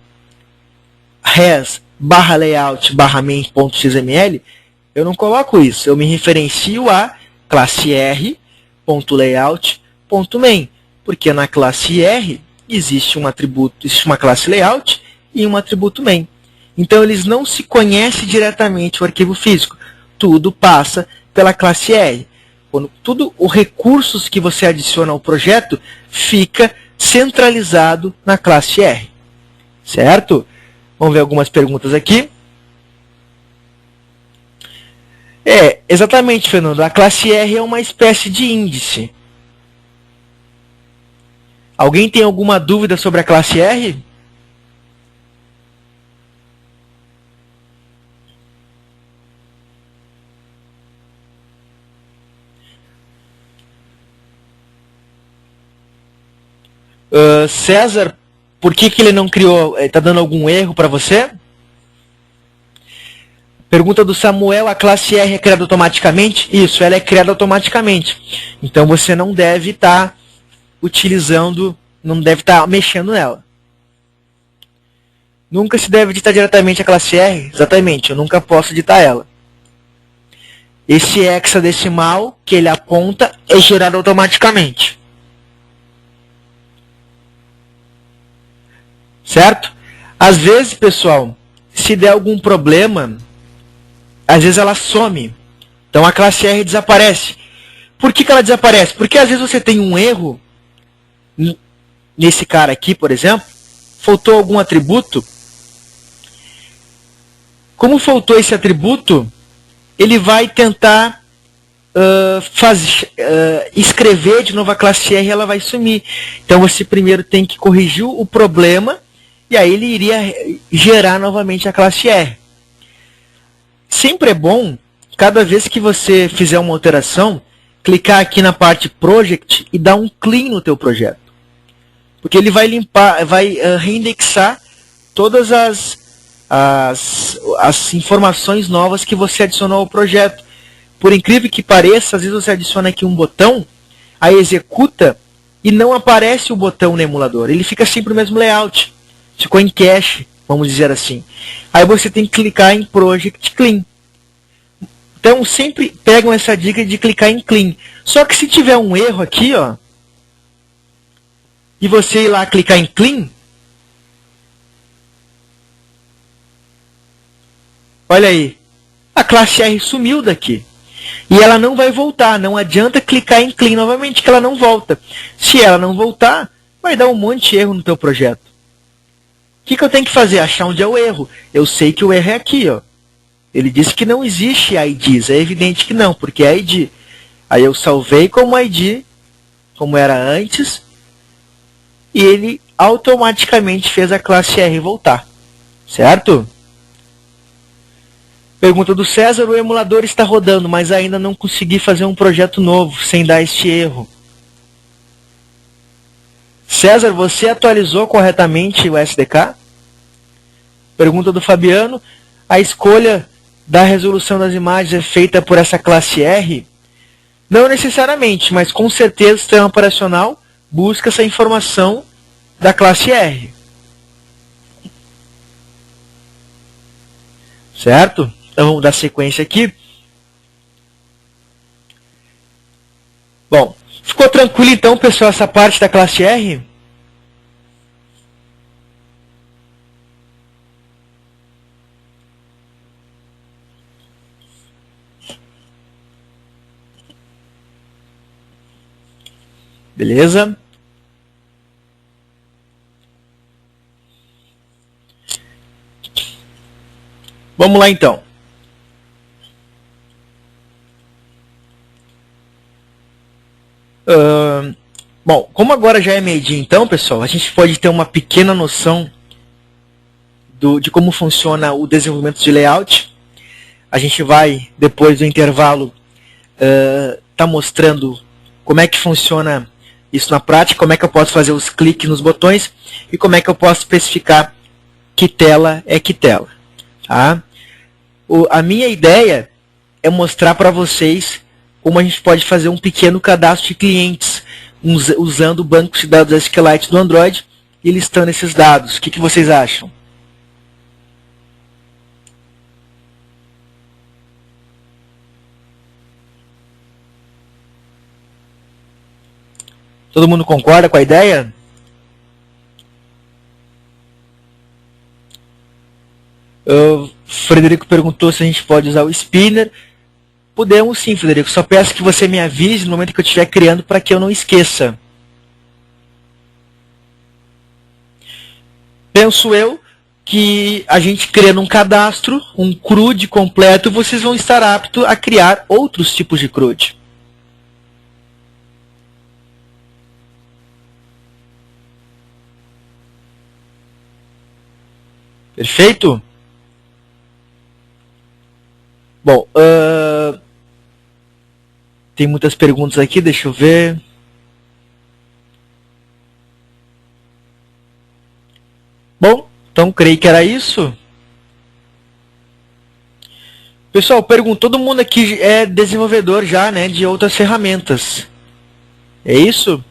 res/layout/main.xml, eu não coloco isso. Eu me referencio a classe r.layout.main, porque na classe R existe um atributo, existe uma classe layout e um atributo main. Então eles não se conhecem diretamente o arquivo físico. Tudo passa pela classe R. Quando os recursos que você adiciona ao projeto fica centralizado na classe R. Certo? Vamos ver algumas perguntas aqui. Exatamente, Fernando. A classe R é uma espécie de índice. Alguém tem alguma dúvida sobre a classe R? César, por que ele não criou? Está dando algum erro para você? Pergunta do Samuel, a classe R é criada automaticamente? Isso, ela é criada automaticamente. Então você não deve estar utilizando, não deve estar mexendo nela. Nunca se deve editar diretamente a classe R? Exatamente, eu nunca posso editar ela. Esse hexadecimal que ele aponta é gerado automaticamente. Certo? Às vezes, pessoal, se der algum problema, às vezes ela some. Então a classe R desaparece. Por que ela desaparece? Porque às vezes você tem um erro, nesse cara aqui, por exemplo, faltou algum atributo. Como faltou esse atributo, ele vai tentar escrever de novo a classe R e ela vai sumir. Então você primeiro tem que corrigir o problema e aí ele iria gerar novamente a classe R. Sempre é bom, cada vez que você fizer uma alteração, clicar aqui na parte Project e dar um clean no teu projeto. Porque ele vai limpar, vai reindexar todas as informações novas que você adicionou ao projeto. Por incrível que pareça, às vezes você adiciona aqui um botão, aí executa e não aparece o botão no emulador. Ele fica sempre o mesmo layout. Ficou em cache, vamos dizer assim. Aí você tem que clicar em Project Clean. Então sempre pegam essa dica de clicar em Clean. Só que se tiver um erro aqui, ó, e você ir lá clicar em Clean, olha aí, a classe R sumiu daqui. E ela não vai voltar, não adianta clicar em Clean novamente que ela não volta. Se ela não voltar, vai dar um monte de erro no teu projeto. O que eu tenho que fazer? Achar onde é o erro. Eu sei que o erro é aqui, ó. Ele disse que não existe IDs. É evidente que não, porque é ID. Aí eu salvei como ID, como era antes, e ele automaticamente fez a classe R voltar. Certo? Pergunta do César, o emulador está rodando, mas ainda não consegui fazer um projeto novo sem dar este erro. César, você atualizou corretamente o SDK? Pergunta do Fabiano, a escolha da resolução das imagens é feita por essa classe R? Não necessariamente, mas com certeza o sistema operacional busca essa informação da classe R. Certo? Então vamos dar sequência aqui. Bom, ficou tranquilo então, pessoal, essa parte da classe R? Beleza? Vamos lá então. Bom, como agora já é meio-dia, então, pessoal, a gente pode ter uma pequena noção de como funciona o desenvolvimento de layout. A gente vai, depois do intervalo, tá mostrando como é que funciona isso na prática, como é que eu posso fazer os cliques nos botões e como é que eu posso especificar que tela é que tela. Tá? A minha ideia é mostrar para vocês como a gente pode fazer um pequeno cadastro de clientes usando o banco de dados SQLite do Android e listando esses dados. O que vocês acham? Todo mundo concorda com a ideia? O Frederico perguntou se a gente pode usar o Spinner. Podemos sim, Frederico. Só peço que você me avise no momento que eu estiver criando para que eu não esqueça. Penso eu que a gente criando um cadastro, um CRUD completo, vocês vão estar aptos a criar outros tipos de CRUD. Perfeito? Bom, tem muitas perguntas aqui, deixa eu ver. Bom, então creio que era isso. Pessoal, todo mundo aqui é desenvolvedor já, né, de outras ferramentas. É isso?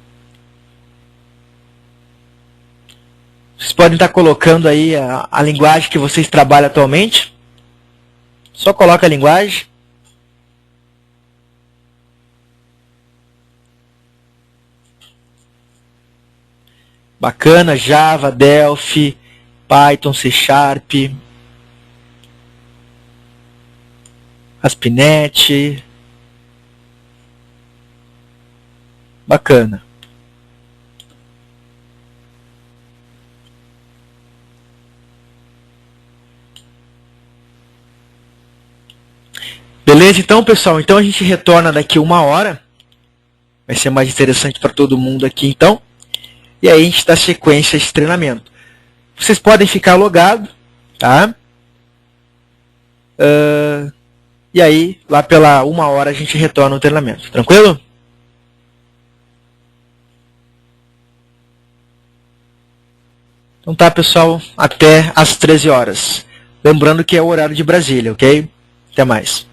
Vocês podem estar colocando aí a linguagem que vocês trabalham atualmente. Só coloca a linguagem. Bacana, Java, Delphi, Python, C Sharp, ASP.NET. Bacana. Beleza, então, pessoal? Então a gente retorna daqui 1 hora. Vai ser mais interessante para todo mundo aqui, então. E aí a gente dá sequência a esse treinamento. Vocês podem ficar logados, tá? E aí, lá pela 1 hora, a gente retorna o treinamento. Tranquilo? Então tá, pessoal. Até às 13 horas. Lembrando que é o horário de Brasília, ok? Até mais.